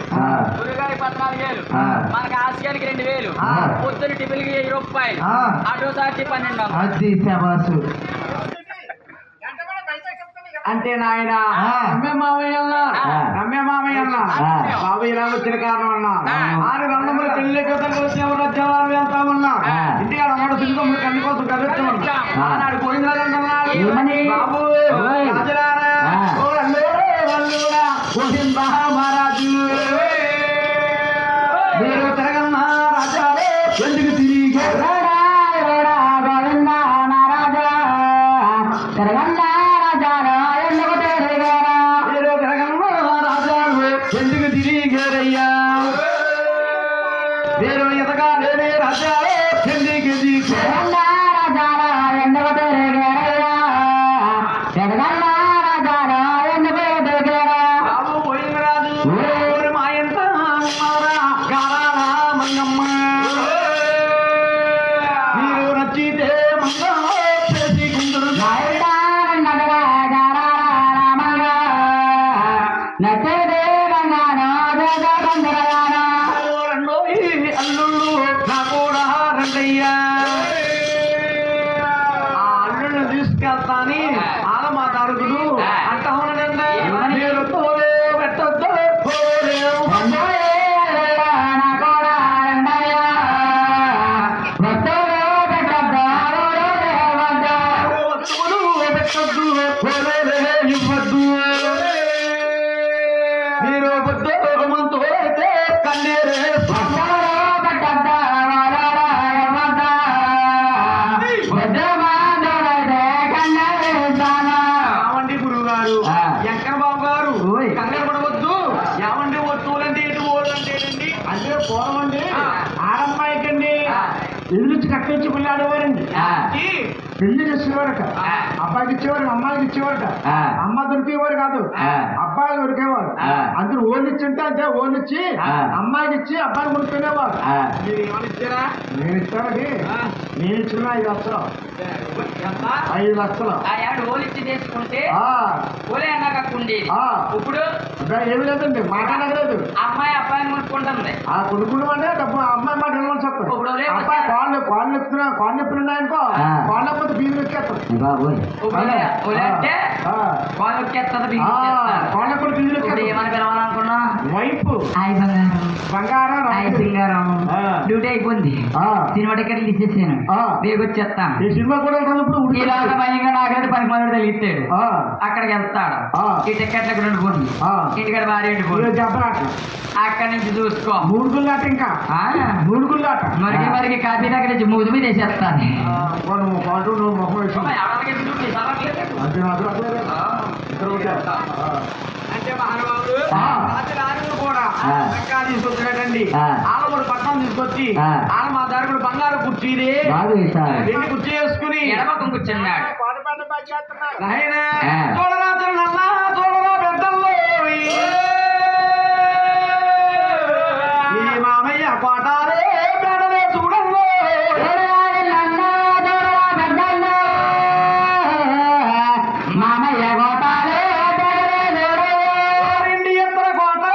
గురుగారికి 14,000 మనకి ఆసియానికి 2,000 పొద్దున్న టిఫిన్కి 1000 రూపాయలు అటో సార్కి 1200. అది శబాసు. అంటే నాయన రమ్య మామయ్య బాబు ఇలా వచ్చిన కారణం అన్నా 6 రంగములు పెళ్లి కథలు వచ్చి ఎవరు రాజ్యాలు వెళ్తామన్నా ఇంటి అమ్మడు సింగములు కన్ను కోసం కదుర్చుమన్నా ఆనాడు పోయిందన్నాడు బాబు రాజులారా మహారాజు మీరు తిరగన్నా రాజాలే ఎందుకు తిరిగి ఎందుకు తిరిగారయ్యా మీరు ఎదగా నేనే రాజాలే ఎందుకు బాబు పోయిన రాజు మా ఎంత గారా మంగమ్మ మీరు నచ్చితే మంగమ్మ చేసి గుందురు అల్లుళ్ళు నా కూడా రండయ్యా ఆ అల్లుళ్ళు తీసుకెళ్తాని ఆలమా తారుకుడు అంటా ఉన్నదండి మీరు పోలే పెట్టొద్దు పెట్టొద్దు ఇవ్వద్దు మీరు బుద్ధమంతో అయితే కన్నేరే ఏమండి గురువు గారు ఎక్కడ బాబు గారు కంగారు పడవద్దు. ఏమండి వస్తువులంటే ఏంటి ఓళ్ళంటే ఏంటండి అంటే పోవమండి ఆడమ్మాయికండి ఎదురుచి కట్టించి పెళ్ళి ఆడేవారండి పెళ్లి చేసేవారట అబ్బాయికి ఇచ్చేవారు అమ్మాయికి ఇచ్చేవారట అమ్మ దొరికేవారు కాదు అబ్బాయి దొరికేవారు. అందరూ ఓళ్ళు ఇచ్చింటే అంటే ఓళ్ళు ఇచ్చి అమ్మాయికి ఇచ్చి అబ్బాయి కొనుక్కునేవారు. మీరు ఏమని ఇచ్చారా? నేను ఇస్తానండి నేను ఇచ్చిన 5 లక్షలు 5 లక్షలు ఓలిచ్చి చేసుకుంటే ఓలే అన్నాక ఉండేది. ఇప్పుడు ఏమి లేదండి మాట్లాడలేదు. అమ్మాయి అబ్బాయిని కొనుక్కుంటుంది. ఆ కొనుక్కున్నాం అంటే డబ్బు అమ్మాయి మాట వెళ్ళవలసి వస్తుంది. అబ్బాయి కాళ్ళు ఎత్తున్నా కాళ్ళు ఎప్పుడున్నాయనుకో కాళ్ళు ఎప్పుడు బీజం ఎక్కేస్తాం. అంటే కాళ్ళు ఎప్పుడు బీజం ఎక్కేస్తాం. ఏమని పిలవాలనుకున్నా వైపు బంగారం సింగారం డ్యూటీ అయిపోయింది. సినిమా టికెట్లు ఇచ్చేసాను రేపు వచ్చేస్తాను. ఈ సినిమా కూడా భయంగా నాకైతే 10 మంది తెలియతాడు. అక్కడికి వెళ్తాడు ఈ టికెట్లకు 2 పోండి ఇంటికాడ భార్య చెప్పరాట అక్కడి నుంచి చూసుకో 3 గుళ్ళాట ఇంకా 3 గుళ్ళాట మరికి కాపీ దగ్గర నుంచి మూడు మీద వేసేస్తాను. అంటే మహానుభావుడు రాజులు కూడా తీసుకొచ్చినట్టండి ఆలమూడు పట్టణం తీసుకొచ్చి ఆల మా దారుడు బంగారు కుర్చీ వెండి కుర్చీ వేసుకుని ఎడమకం కూర్చున్నాడు. చూడరాత్రి నల్లా చూడరా పెద్దల్లో ఈ మామయ్య కోటారే పెడలే చూడంలో మామయ్య కోటాలే ఎత్తర కోట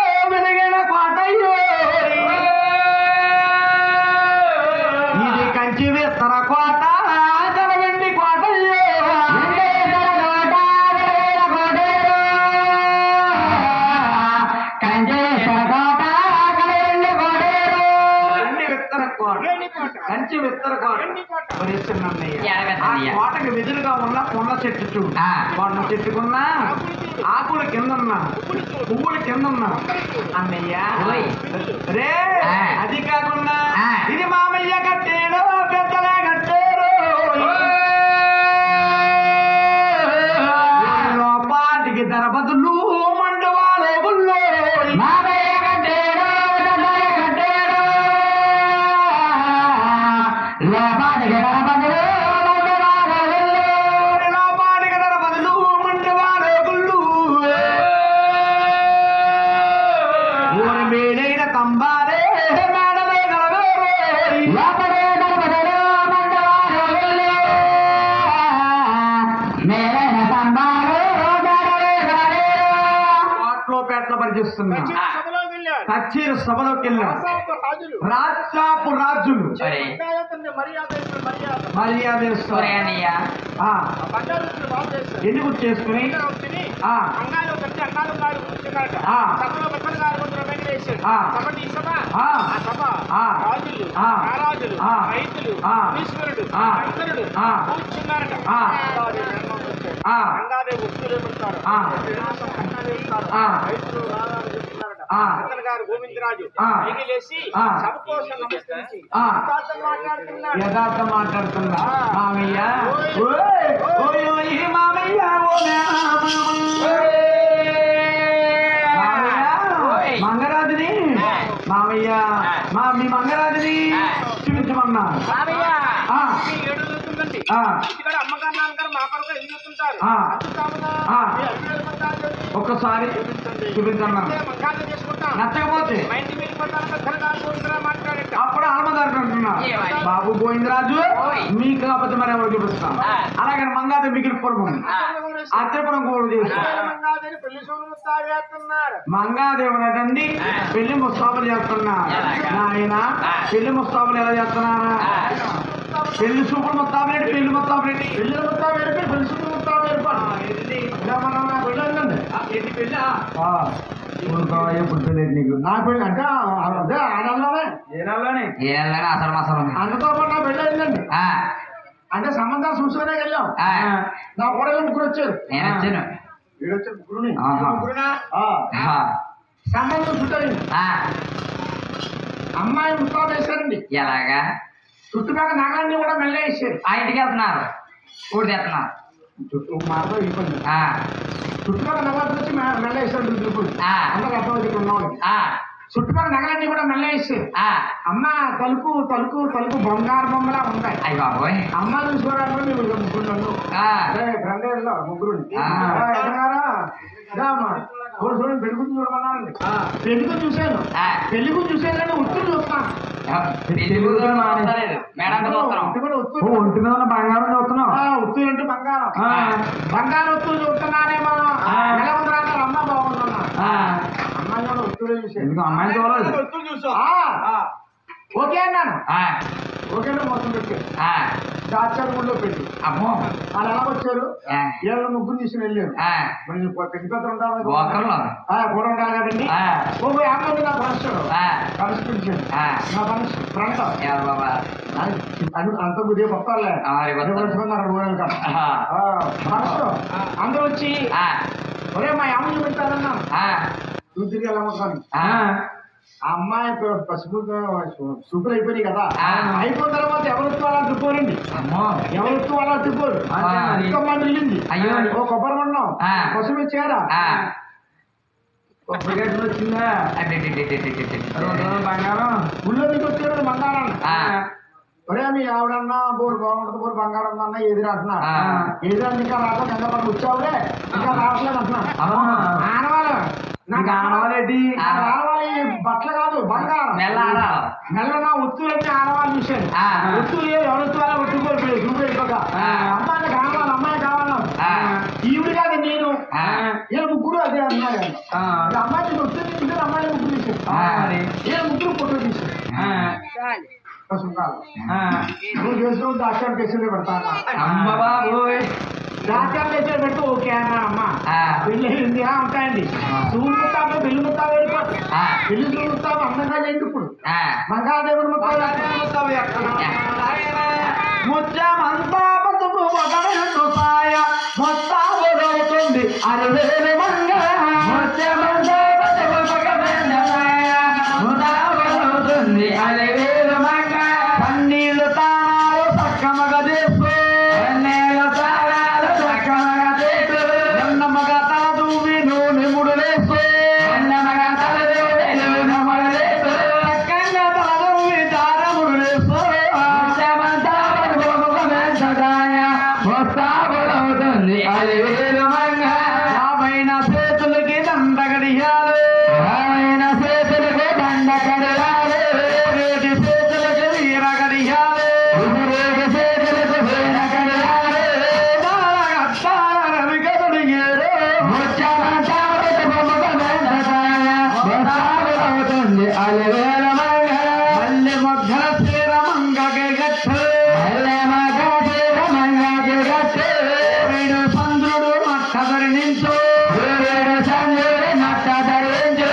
కంచి విత్తర ఎలాగండి? కోటకి వెదురుగా ఉన్న కొండ చెట్టు చూడు. కొండ చెట్టుకున్న ఆకుల కింద ఉన్నా పువ్వుల కింద ఉన్నా అన్నయ్య రే అది కాకుండా ఇది మామయ్య కట్టేడు పెద్దలే కట్టేరు పాటికి ధర బదులు మండువాలే గుల్లో మామయ్య కట్టేడు పెద్దలే కట్టేరు పాటికి ధర బదులు కచేరి సభలోకి వెళ్ళాం. రాజాపు రాజులు మర్యాద ఎన్ని చేసుకుని గోవిందరాజు యథార్థం మాట్లాడుతున్నా మామయ్య మామయ్య మంగరాజుని మామయ్య మీ మంగరాజుని చూపించమన్నా అమ్మగారు నాన్నగారు మా కొరకు ఎందుకు చూస్తుంటారు ఒక్కసారి చూపించన్నా నచ్చకపోతే అప్పుడు ఆల్మదారు అంటున్నా బాబు గోవిందరాజు మీకు కాకపోతే మరి ఎవరు చూపిస్తాం అలాగే మంగాదేవి మిగిలిన పూర్వం అత్యపురం కూడా చేస్తాం మంగాదేవి అటండి పెళ్లి ముస్తాబులు చేస్తున్నారు నాయన పెళ్లి ముస్తాబులు ఎలా చేస్తున్నారా పెళ్లి సూపుడు ముస్తాబులేంటి పెళ్లి ముస్తాబులేంటి పెళ్లి ముస్తాబేంటి పెళ్లి సూపుడు ముస్తాబు ఏర్పాటు పెళ్లి ఎప్పుడు తెలియదు నీకు నా పెళ్లి అంటే అదే ఆడల్లోనే ఏ నెలలోనే అసలు మసలు అందుతో పాటు నా పెళ్లి అయిందండి అంటే సంబంధాలు చూసుకునే వెళ్ళాం నా కూడా ముగ్గురు వచ్చారు నేను వచ్చాను వీడు వచ్చారు ముగ్గురుని సంబంధం చుట్టారు అమ్మాయి ముస్తాబు వేశారండి ఎలాగా చుట్టుపక్కల నగలన్నీ కూడా మెల్ల వేసారు ఆ ఇంటికి వెళ్తున్నారు ఊడి తెస్తున్నారు చుట్టూ మాతో ఇబ్బంది చుట్టుపక్కల నగలు వచ్చి మెల్ల వేసారు అందరూ అర్థం ఉన్నాడు చుట్టుపక్కల నగలన్నీ కూడా మెల్ల వేసారు అమ్మ తలుపు తలుపు తలుపు బంగారు బొమ్మలా ఉంటాయి అయ్యి బాబోయ్ అమ్మ చూసుకోవడానికి మీరు ముగ్గురు బ్రందేళ్ళలో ముగ్గురు చూడండి పెళ్లి గురించి చూడమన్నానండి పెళ్లి గురించి చూశాను పెళ్లి గురించి చూసాను కానీ ఉత్తులు చూస్తున్నాను ఒంటి మీద ఉన్న బంగారం చూస్తున్నావు ఉత్తులు అంటే బంగారం బంగారం ఉత్తులు చూస్తున్నానేమో ఎలా ఉంది రాన్నారు అమ్మ బాగుందన్నా అమ్మాయి కూడా ఉత్తులే చూసాను ఎందుకు అమ్మాయిని చూడలేదు ఉత్తులు చూసా ఓకే అన్నాను ఓకే మొత్తం పెట్టారు దాచారు ఊళ్ళో పెట్టి అమ్మో వాళ్ళు ఎలా వచ్చారు ఏళ్ళ ముగ్గురు తీసుకుని వెళ్ళారు పెద్ద పెద్ద ఉండాలి కూడా ఉండాలి కదండి ఓ యాభై నా పరస్పరం కలిసి పిలిచాడు నా పరస్ ప్రాంతం అంత గురి గొప్పలే అందరూ వచ్చి ఒరే మా అమ్మ చూపెట్టారన్నా చూతికి వెళ్ళమని ఆ అమ్మాయి పసుపు సూపర్ అయిపోయింది కదా అయిపోయిన తర్వాత ఎవరితో అలా తిప్పోరండి ఎవరితో అలా తిప్పోరు ఇంకమ్మా వెళ్ళింది ఓ కొబ్బరి మండం పసుపు ఇచ్చారా వచ్చిందా బంగారం ఊళ్ళో మీకు వచ్చారు బంగారం ఒరే మీ ఆవిడన్నా బోరు బాగుంటుంది బోరు బంగారం అన్నా ఎదురు అంటున్నా ఎదురు ఇంకా రాకుండా ఎంత పని వచ్చావులే ఇంకా రావట్లేదు అంటున్నా ఆనవాళ్ళు నాకు ఆనవాళ్ళేంటి ఆనవాళ్ళి బట్టలు కాదు బంగారం నెల నా ఒత్తులన్నీ ఆనవాళ్ళు చూశాను ఒత్తులు ఎవరు ఒత్తువాలో ఒట్టుకోరు చూపేసుకోక అమ్మాయిని కావాలి అమ్మాయి కావాలా ఈవిడ కాదు నేను వీళ్ళ ముగ్గురు అదే అన్నారు అమ్మాయి ఒత్తులు తీసుకుంటే అమ్మాయి ముగ్గురు తీసారు వీళ్ళ ముగ్గురు ఫోటో తీసారు నువ్వు చేసుకుని దాచారు కేసులు పెడతాను దాచారు కేసులు పెట్టి ఓకే అన్నా అమ్మా పెళ్ళి ఉంటాయండి చూడు ముత్తాబే పెళ్లి ముత్తాబే పెళ్లి చూస్తావు అందంగా చేయండి ఇప్పుడు మంగాదేవుని ముత్యమంతా బతుకు ఒకడు సాయ మొత్తాబులవుతుంది అరవేలు మంగ ముత్యమంతా బతుకు ఒకడు సాయ మొత్తాబులవుతుంది అరవేలు మంగ కన్నీళ్ళు తాళాలు సక్కమగ చేస్తూ కన్నీళ్ళు తాళాలు సక్కమగ చేస్తూ ఎన్నమగ తలదు నూనె ముడులేస్తూ ఎన్నమగ తలదు నూనె లేస్తూ చక్కగా తలదు దారముడు లేస్తూ మొత్తాబులవుతుంది అరవేలు మంగ రామైన చేతులకి దండగడియాలు రామైన చేతులకి దండగడియాలు రేటి చేతులకి వీరగడియాలు రేటి చేతులకి వీరగడియాలు రవిగడిగారు మొత్తాబులవుతుంది అరవేలు మంగ మల్లె మొగ్గల చీర మంగకి గట్టు మల్లె మగ చీర మంగకి గట్టు వీడు చంద్రుడు మట్ట ధరించు వీడు చంద్రుడు మట్ట ధరించు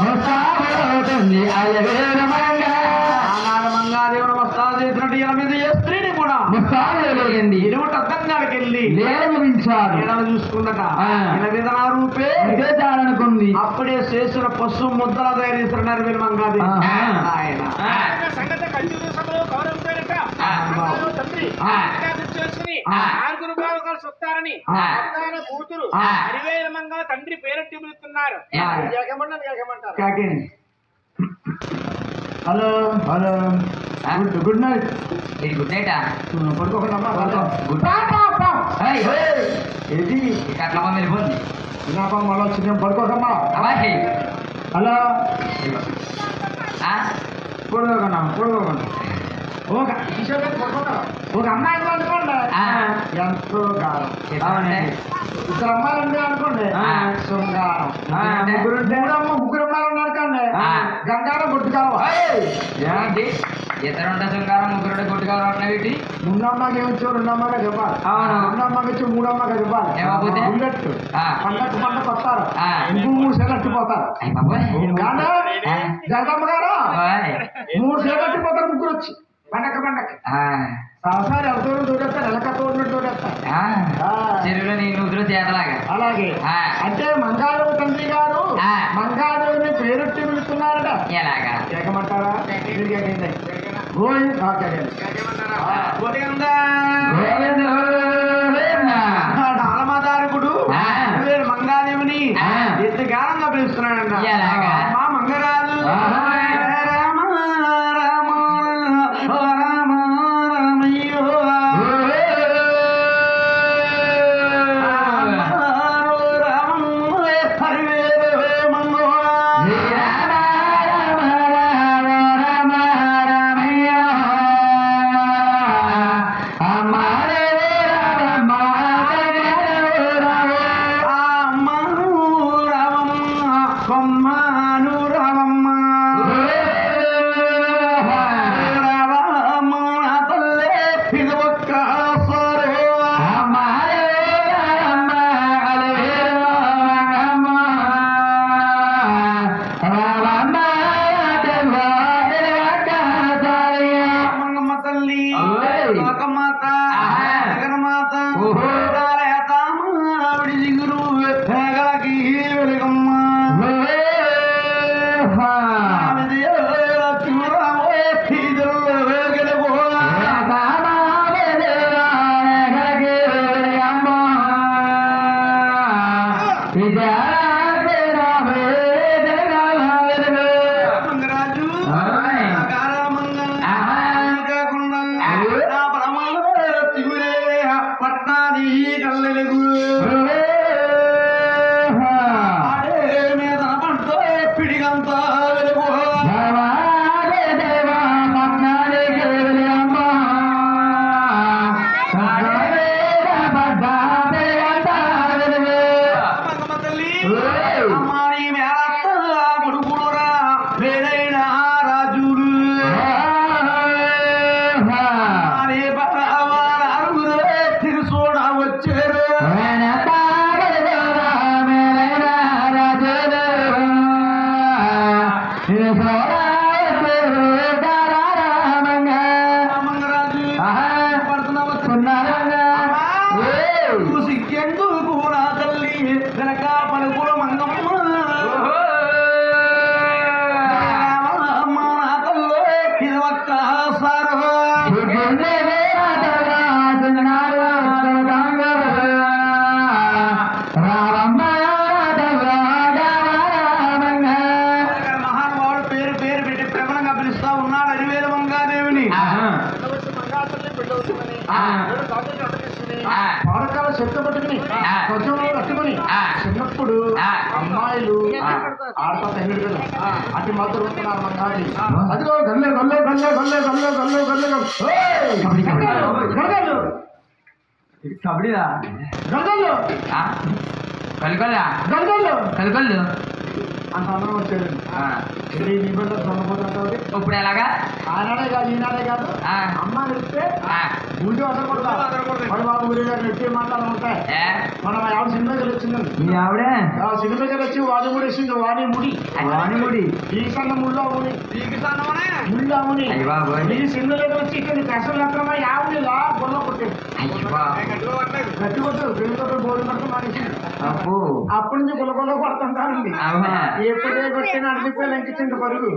మొత్తాబులవుతుంది అరవేలు మంగ మంగాదేవుడు వస్తాలు చేసినట్టు ఇలా మీద ఏ స్త్రీని కూడా ముస్తాలు జరిగింది ఇరువుట అద్దంగాడికి వెళ్ళి లేనించారు నీడలు చూసుకుందట ఇలా మీద నా రూపే ఇదే చాలనుకుంది అప్పుడే చేసిన పశువు ముద్దల తయారు నరవేలు మంగాదేవి ఆయన సంగతి కంటిన్యూ సభలో గౌరవం పేరిట తండ్రి చేసుకుని ఆరుగురు బావగారు సొత్తారని ఆయన కూతురు అరివేల మంగ తండ్రి పేరెట్టి పిలుస్తున్నారు hello hello good night good night పడుకోకుండా ఏంటి అట్లా వెళ్ళిపోతుంది వినాపం మళ్ళీ వచ్చింది పడుకోకమ్మా హలో పడుకోకుండా పడుకోకుండా ఒక అమ్మాయి అనుకోండి ఎంతో కాలం ఇద్దరు అమ్మాయిలు ఉండే అనుకోండి శృంగారం ముగ్గురు అమ్మాయిలు ఉన్నారుకోండి గంగారం గుడ్డు కావాలి ఏంటి ఇద్దరుంటే శృంగారం ముగ్గురుంటే గుడ్డు కావాలి వీటి ముందమ్మకి ఏమొచ్చు రెండమ్మగా చెప్పాలి రెండమ్మకి వచ్చి మూడమ్మగా చెప్పాలి ఏమవుతుంది? బుల్లెట్ పండక్కు పంట వస్తారు ఆ. ఇంకో 3 సేలు అట్టిపోతారు అయ్య బాబోయ్. జగదమ్మ గారు ఓయ్. 3 సేలు అట్టిపోతారు ముగ్గురు వచ్చి పండక్కి ఆ. సంవత్సరాలు ఎవరితో దూరేస్తారు ఎలకతో దూరేస్తారు ఆ. చెరువులో నీ నుదురు చేతలాగా అలాగే ఆ. అంటే మంగాదేవి తండ్రి గారు ఆ. మంగాదేవిని పేరెట్టి పిలుస్తున్నారట ఎలాగా ఏకమంటారా గోవింద్ ఆలమాదారకుడు ఆ. మంగాదేవిని ఆ. ఎంతకాలంగా పిలుస్తున్నాడంట ఎలాగా? మా మంగరాజు ఆ. రామ రామ ఓ రామ రామయ్యో వచ్చారు పాడకాల చెత్త పట్టుకుని కొంచెంలో కట్టుకుని చిన్నప్పుడు అమ్మాయిలు ఆడతా తగిలి కదా అటు మాత్రం వస్తున్నారు మన కాదు అదిగో గల్లే గల్లే గల్లే గల్లే గల్లే గల్లే గల్లే గల్లలు కబడ్డీరా గల్లలు కలకల్లా గల్లలు కలకల్లు అంత అందరం వచ్చేది ఇప్పుడు ఎలాగా ఆనాడే కాదు ఈనాడే కాదు అమ్మ చెప్తే ఊరి అసలు కొడతాడు బాబు ఊరి గారు నెట్టి మాటలు ఉంటాయి మనం ఆవిడ సినిమా గారు వచ్చిందండి మీ ఆవిడే సినిమా గారు వచ్చి వాణి ముడి వేసింది వాణి ముడి వాణిముడి ఈ సన్న ముళ్ళ ముడి ముళ్ళ ముడి ఈ సినిమా దగ్గర వచ్చి ఇక్కడ కష్టం లేకుండా యావడిలా బొల్ల కొట్టేది గట్టి కొట్టారు పెళ్లి బోర్డు పడుతూ మానేసింది అప్పటి నుంచి గుల్ల పడుతుంటారండి ఎప్పుడే కొట్టి నడిచిపోయి లంకించింది పరుగు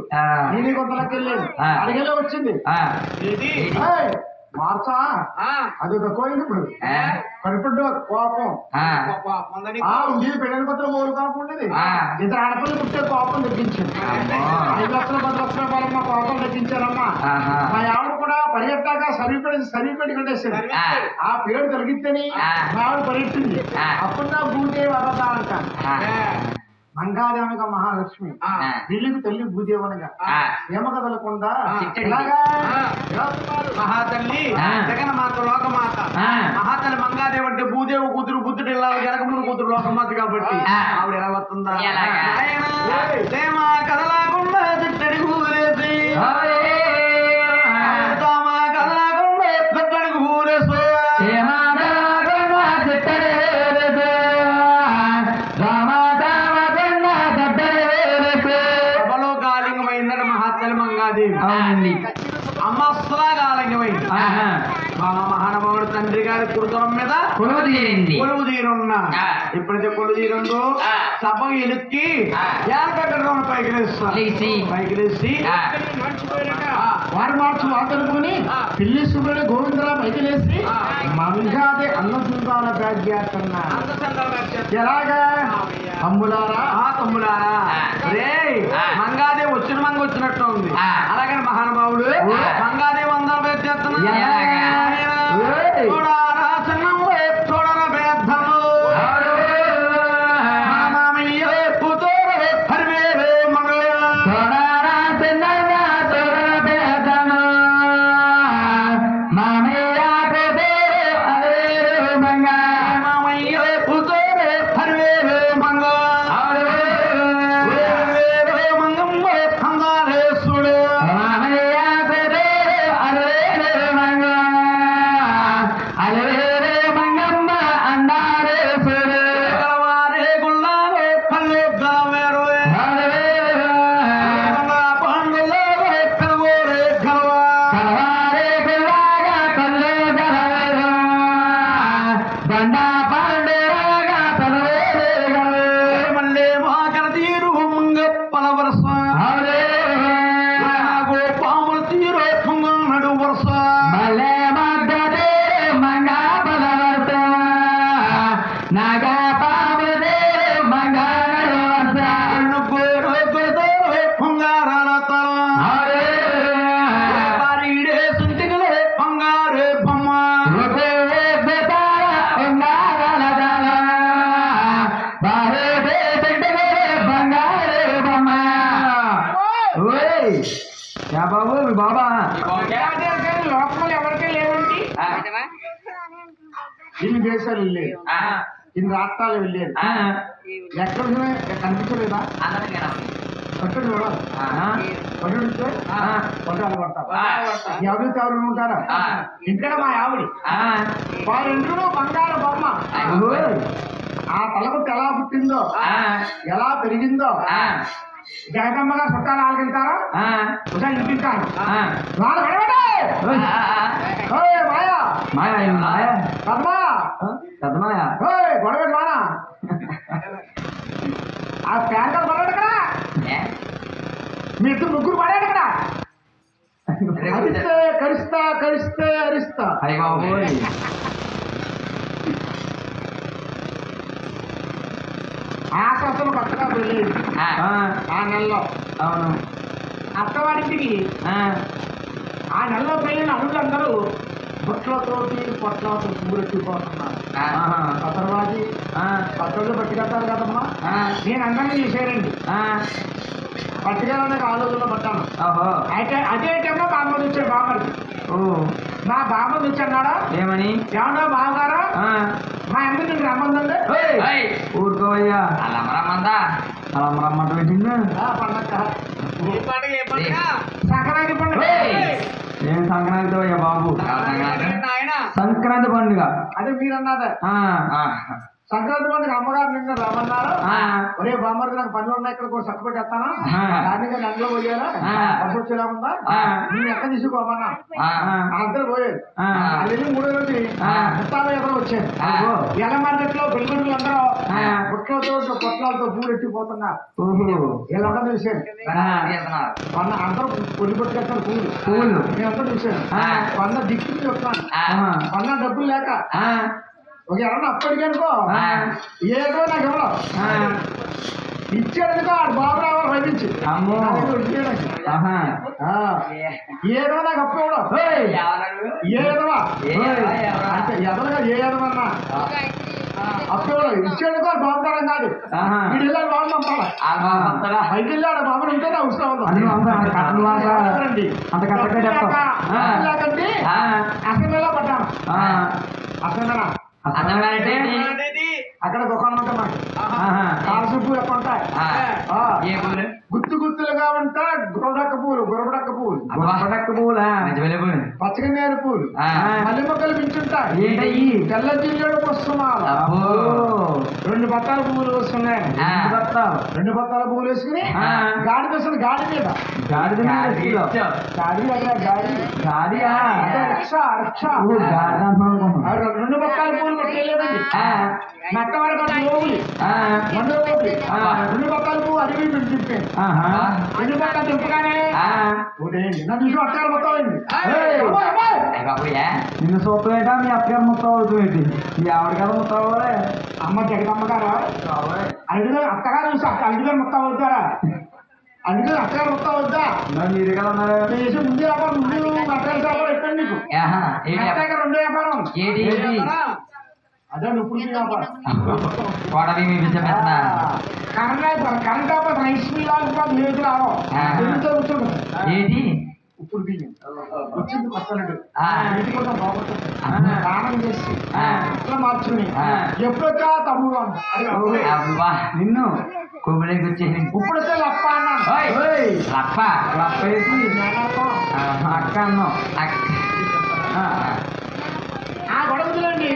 నేను కొంతలోకి వెళ్ళేది అడిగేలో వచ్చింది మార్చా అది తక్కువైంది ఇప్పుడు కడుపుడ్డు కోపం ఉండేది పెళ్ళని పత్రం మూడు కోపం ఉండేది ఇద్దరు ఆడపిల్లలు పుట్టే కోపం తగ్గించింది 5 లక్షలు 10 లక్షల రూపాయలు మా కోపం తగ్గించారమ్మా మా ఆవిడ కూడా పరిగెట్టాక సరిపెట్టి కట్టేసింది ఆ పేరు తొలగిస్తేని మా ఆవిడ పరిగెట్టింది అప్పుడు నా భూదేవి వరదా అంటాను మంగాదేవనగా మహాలక్ష్మి ఢిల్లీకి తల్లి భూదేవనగా ఏమ కదలకుండా మహాతల్లి జగన్మాత లోకమాత మహాతల్లి మంగాదేవి అంటే భూదేవి కూతురు బుద్ధుడు ఇలా జగముడు కూతురు లోకమాత కాబట్టి ఆవిడ ఎలా వస్తుందా కదలాకుండా తిట్టడి ఊరేసి కదలాకుండా తిట్టడి ఊరేసు అమ్మస్లాగా ఆలంగమైంది మహానుభావుడు తండ్రి గారి కుటుంబం మీద కొలువు తీరున్నా ఎప్పుడైతే కొలువు తీరుందో సభ ఎలుక్కి పైకి లేసి వారి మార్చు వాతనుకుని పిల్లి సుబ్బుడు గోవిందరా పైకి లేసి మంగాదే అన్నసుందాల బ్యాగ్యాకన్నా ఎలాగా తమ్ములారా తమ్ములారా రే మంగాదే వచ్చిన మంగ వచ్చినట్టు ఉంది అలాగని మహానుభావుడు మంగాదే వందల పేరు చేస్తున్నా చూడారా చిన్నము చూడరా పేద్దము బాబు మీ బాబా లోకంలో ఎవరికీ లేవండి ఇన్ని దేశాలు వెళ్ళేది ఇన్ని రాష్ట్రాలు వెళ్ళేది ఎక్కడ కనిపించలేదా పట్టుడు చూడాలి పట్టుడితే పట్టాలు పడతారు ఎవరికి ఎవరు ఉంటారా ఇక్కడ మా ఆవిడి వారింట్లో బంగారు బొమ్మ ఆ తలపుట్టు ఎలా పుట్టిందో ఎలా పెరిగిందో జగదమ్మగా చుట్టాలు ఆలకింటారా ఒకసారి ఇంటింటాను గొడవ మానా ఆ ప్యాంకర్ పడాడు కదా మీ ఇద్దరు ముగ్గురు పడాడు కదా అరిస్తే కరిస్తా కరిస్తే అరిస్తా ఆశాసలు కొత్తగా వెళ్ళేది ఆ నెలలో అత్తవాడింటికి ఆ నెలలో పెళ్ళిన అల్లుళ్ళందరూ బుట్లతోటి పొట్లతో పూరెట్టిపోతున్నారు. పత్రులు పట్టుకెళ్తారు కదమ్మా, నేను అందంగా చేశానండి. పట్టుకెళ్ళడానికి ఆలోచనలో పట్టాను. అయితే అదే టైంలో బామ్మది వచ్చాడు. బామ్మది మా బామ్మది వచ్చాడా ఏమని? ఏమన్నా బావగారా మా ఎందుకు నీకు రమ్మందండి? ఊరుకోవయ్యా, అలా రమ్మందా? అలా రమ్మంట పెట్టింది పండగ సంక్రాంతి పండుగ. ఏం సంక్రాంతి అయ్యా బాబు? సంక్రాంతి పండుగ అదే మీరు అన్నదా సంక్రాంతి పండుగ అమ్మగారు నిన్న రమ్మన్నారు. ఒరే బామ్మది నాకు పనులు ఉన్నాయి, ఇక్కడ కూడా చక్కబెట్టి వస్తాను, దాన్ని అందులో పోయారా బస్సు వచ్చేలా ఉందా, నేను ఎక్కడ తీసుకోమన్నా అందరూ పోయారు. అది 3వ రోజు ముత్తాలు ఎవరో వచ్చారు. ఎల్ల మార్కెట్ లో పెళ్ళిళ్ళు అందరూ పుట్లతో పొట్లాలతో పూరెట్టిపోతున్నారు. ఇలా చూశాను. అందరూ పొడి పట్టుకెళ్తారు పూలు. నేనంతా చూశాను. వంద దిక్కు చెప్తాను, వంద డబ్బులు లేక ఒక ఎవరన్నా అప్పటికనుకో ఏదో నాకు ఎవరో ఇచ్చాడనుకో ఆడు బాబు రావాలి రైపించి ఏదో నాకు అప్పు ఇవ్వడం ఏదవా అంటే ఎదలుగా ఏ ఎదవన్నా అప్పు ఇవ్వడం ఇచ్చాడనుకో ఆడు బాబు రావడం కాదు. వీడు వెళ్ళాలి బాబు పంపాలా బయట వెళ్ళాడు బాబుని ఉంటే నా ఉత్సవం లేకంటే అసెంబ్లీలో పడ్డాను. అసెంబ్లీ అక్కడ దుకాణం ఉంటాయి మనకి, కాల్సు పూలు ఎక్కడ ఉంటాయి, గుత్తులుగా ఉంటాయి. గురబడక్క పూలు పచ్చగన్నేరు పూలు మల్లె మొక్కలు మించుంటాయి. తెల్ల జిల్లేడు పుష్పమాల 2 బత్తాల పువ్వులు వస్తున్నాయి. 2 బత్తాల పువ్వులు వేసుకుని గాడి వస్తుంది. గాడి మీద గాడి రిక్షా 2 బత్తాల పువ్వులు పట్టుకెళ్ళేదండి. నక్క వరకు 2 బత్తాల పువ్వు అడిగి తింటాను. 2 బత్తాలు తింపగానే నా చూసి అత్తగారు మొత్తం అయింది. నిన్ను సొప్పేట మీ అత్తగారు మొత్తం అవుతుంది. మీ ఆవిడ కదా మొత్తం అవ్వలే. అమ్మ జగదమ్మ గారు అడుగుగారు అత్తగారు చూసి అడుగుగారు మొత్తం అవుతారా? అడుగుగారు అత్తగారు మొత్తం అవుతా మీరు కదా చేసి ముందు వ్యాపారం ముందు అత్తగారు ఎక్కడ నీకు అత్తగారు 2 వ్యాపారం అదే ఇప్పుడు వ్యాపారం కరెంట్ వ్యాపారం రైస్ మిల్ లేదు రావో ఏంటి ఇప్పుడు బియ్యం వచ్చింది పచ్చనట్టు కోసం బాగుంటుంది. స్నానం చేసి ఇట్లా మార్చుకుని ఎప్పుడొచ్చా తమ్ముడు నిన్ను కొబ్బరికి వచ్చేసి ఇప్పుడు వచ్చే లప్ప అన్నాను. లప్ప వేసి అక్క అన్నావు. ఆ గొడవలండి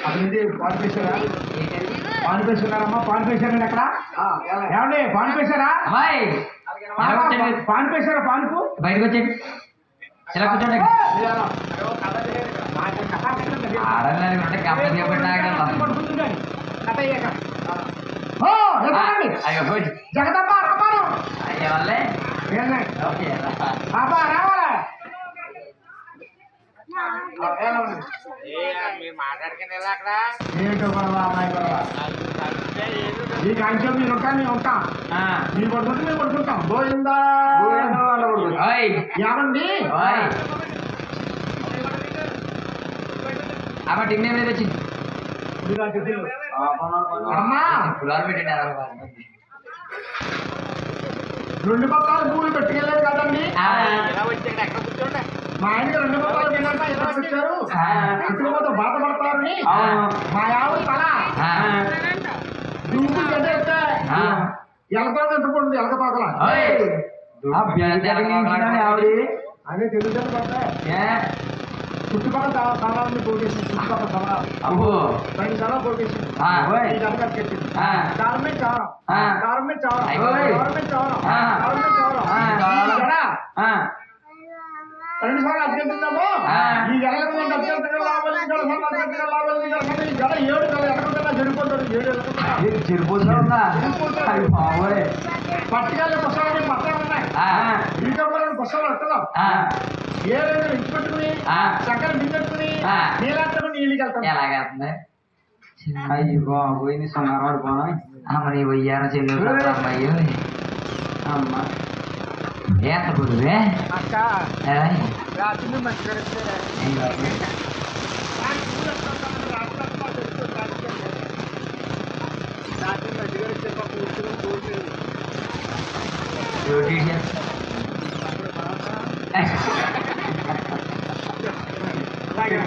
అదేంటి పాలు పేసారమ్మా? పాలు పేసారండి అక్కడ ఏమండి? పాలు పేసారా? పాలు పేసారా? పాలకు బయటకు వచ్చేది ఇలా కూర్చోండి. జగదమ్మ అక్కపారు రావాలా ఏంటో గొడవ అమ్మాయి గొడవ. ఈ కాంక్ష మీరు ఉంటా మేము ఉంటాం. మీరు పడుకుంటే మేము పడుకుంటాం. గోయిందా ఏమండి? అమ్మ టిన్నే మీద వచ్చింది. అమ్మా పులాలు పెట్టండి. 2 బత్తాల పూలు పెట్టుకెళ్ళారు కదండి. మా ఆయనకి 2 బత్తాలు తిన్నాక ఇలా పెట్టారు. పెట్టుకోపోతే బాధపడతారని మా ఆవిడ తల దుంపు గడ్డ ఎత్తే ఎలకలు ఎంతపడుతుంది. ఎలక పాకల ఆవిడ అదే తెలుగుదేశం పడతాయి. చుట్టుపక్కల స్థలాన్ని పోగేసింది. చుట్టుపక్కల స్థలాలు 2 స్థలాలు పోగేసింది. కట్టింది. గవర్నమెంట్ చావరం గవర్నమెంట్ చావరం గవర్నమెంట్ చావరం గవర్నమెంట్ చావరం 2 సార్లు అత్యంతమో ఈ గడలకు అత్యంతంగా లాభాలు ఈ గడ 7 గల ఎక్కడికన్నా చెడిపోతాడు. 7 పట్టుకెళ్ళే పుస్తకాలు పట్టాలు ఉన్నాయి. ఇంకొకరు పుస్తకాలు వస్తున్నాం. ఏ రోజు ఇంటి పెట్టుకుని చక్కర బిందెట్టుకుని నీళ్ళంతా నీళ్ళకి వెళ్తాం. ఎలాగేస్తుంది? అయ్యో పోయింది సొన్నాడు పోనా మరి పోయారో చెల్లి అమ్మాయి అమ్మ ఎంత పొద్దువే అక్క రాత్రి మంచిగా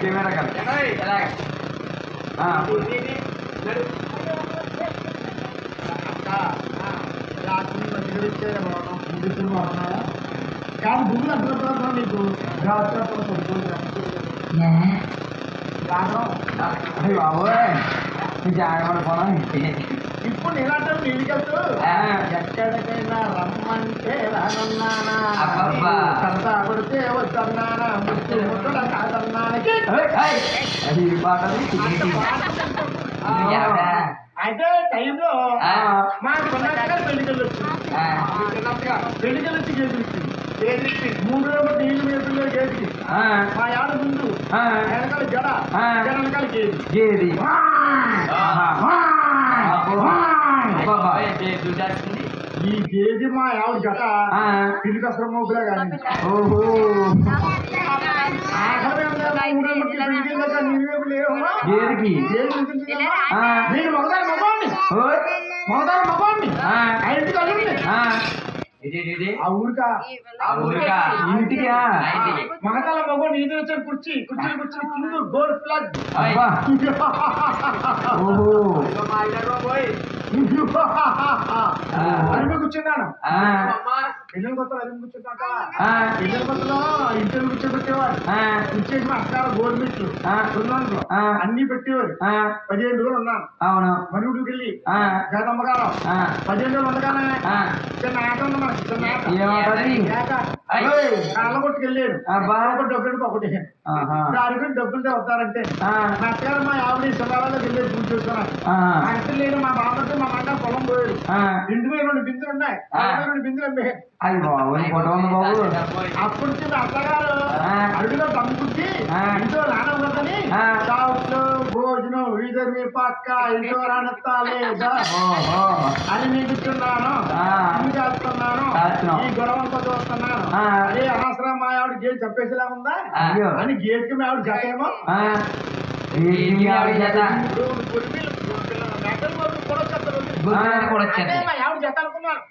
కెమెరా కదా రాత్రి మంచిగా ఇచ్చారు కానీ భూములు అర్థం నీకు ఇప్పుడు నేనంటే నీళ్ళకెళ్తూ ఎక్కడికైనా రమ్మంటే రానున్నానా సరదా కొడితే వద్దన్నానా ముట్టడ కాదన్నానికి అయితే టైంలో మాకు పెళ్లికలు వచ్చింది పెళ్లికలు వచ్చి గేదెలిచ్చింది 3 రోజులు నీళ్ళు మీద గేదికి మా ఆడ ముందు వెనకాల జడ వెనకాల గేది ఈ గేది మా ఆవిడ జట పిల్లి కసరం మోపులే కానీ నేను మొగదారి మగవాడిని ఇంటికి అల్లుండి ఆ ఊరికా మగతాల మగవాడిని ఇది వచ్చాడు కుర్చీ కింద గోల్డ్ ఫ్లాగ్ అడిగి కూర్చున్నాను పిల్లల కొత్తలో అడిగి కూర్చుంటాక పిల్లల కొత్తలో ఇంటర్ కూర్చోబెట్టేవాడు కూర్చేసిన అక్కడ గోల్మెట్లు సున్నాంట్లో అన్ని పెట్టేవారు 15 రోజులు ఉన్నాను అవును మరుగుడికి వెళ్ళి గదమ్మగారం 15 రోజులు ఉండగానే చిన్న ఆట ఉంది మనకి చిన్న కళ్ళ కొట్టుకెళ్ళాడు డబ్బులు ఒకటి దానికి డబ్బులతో వస్తారంటే మా అత్తగారు మా ఆవిడ శివాలయంలోకి వెళ్ళేది పూజ చేసుకున్నాను అక్కడ లేదు మా బాబతో మా మంట పొలం పోయాడు ఇంటి మీద 2 బిందులు ఉన్నాయి 2 బిందులు అమ్మే అప్పుడు అత్తగారు అడుగులో దమ్ముకుంటే ఇంట్లో రానవద్దని సావుట్లో భోజనం వీధి పక్క ఇంట్లో రానెత్తాలేదా అని నేను కూర్చున్నాను చేస్తున్నాను ఈ గొడవంతా చూస్తున్నాను అదే అనవసరం మా ఆవిడ గేట్ చెప్పేసేలా ఉందా అని గేట్ కి మా ఆవిడ జతేమో ఆవిడ జత అనుకున్నాను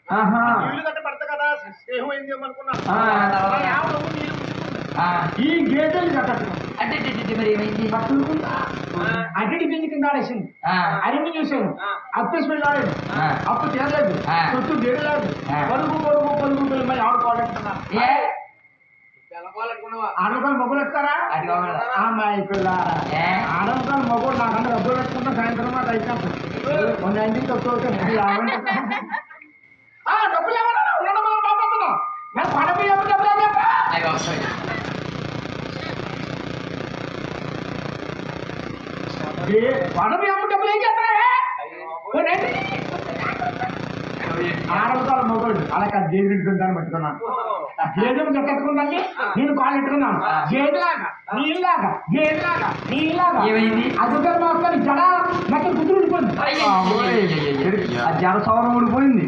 నీళ్లు గట్ట పడతా కదా స్నేహమైంది అనుకున్నాను ఈ గేదెలు అడ్డి బింది కింద ఆడేసింది అరిమి చూసాను అప్పు స్మెల్ ఆడాడు అప్పు చేయలేదు చుట్టూ గేడలేదు పలుగు మరి ఆడుకోవాలనుకున్నాను ఆడకాలు మొగ్గులు ఎత్తారా అమ్మాయి పిల్ల ఆడకాలు మొగ్గులు నాకంటే డబ్బులు పెట్టుకుంటా సాయంత్రం మాకు అయిపోతాం 190 తక్కువ డబ్బులు ఏమన్నా ఉండడం మనం బాగుతున్నాం మరి పడపి డబ్బులు చెప్పా పడపి డబ్బులు ఏం చేస్తారా ఆడవతాల మొగోడు అలా కాదు గేదె ఇంటుందని పట్టుకున్నాను గేదెను చెట్టుకుందండి నేను కాలు పెట్టుకున్నాను గేదెలాగా నీళ్ళలాగా అదుగా మాత్రం జడ నాకు కుదురుడిపోయింది జడ సౌరం ఊడిపోయింది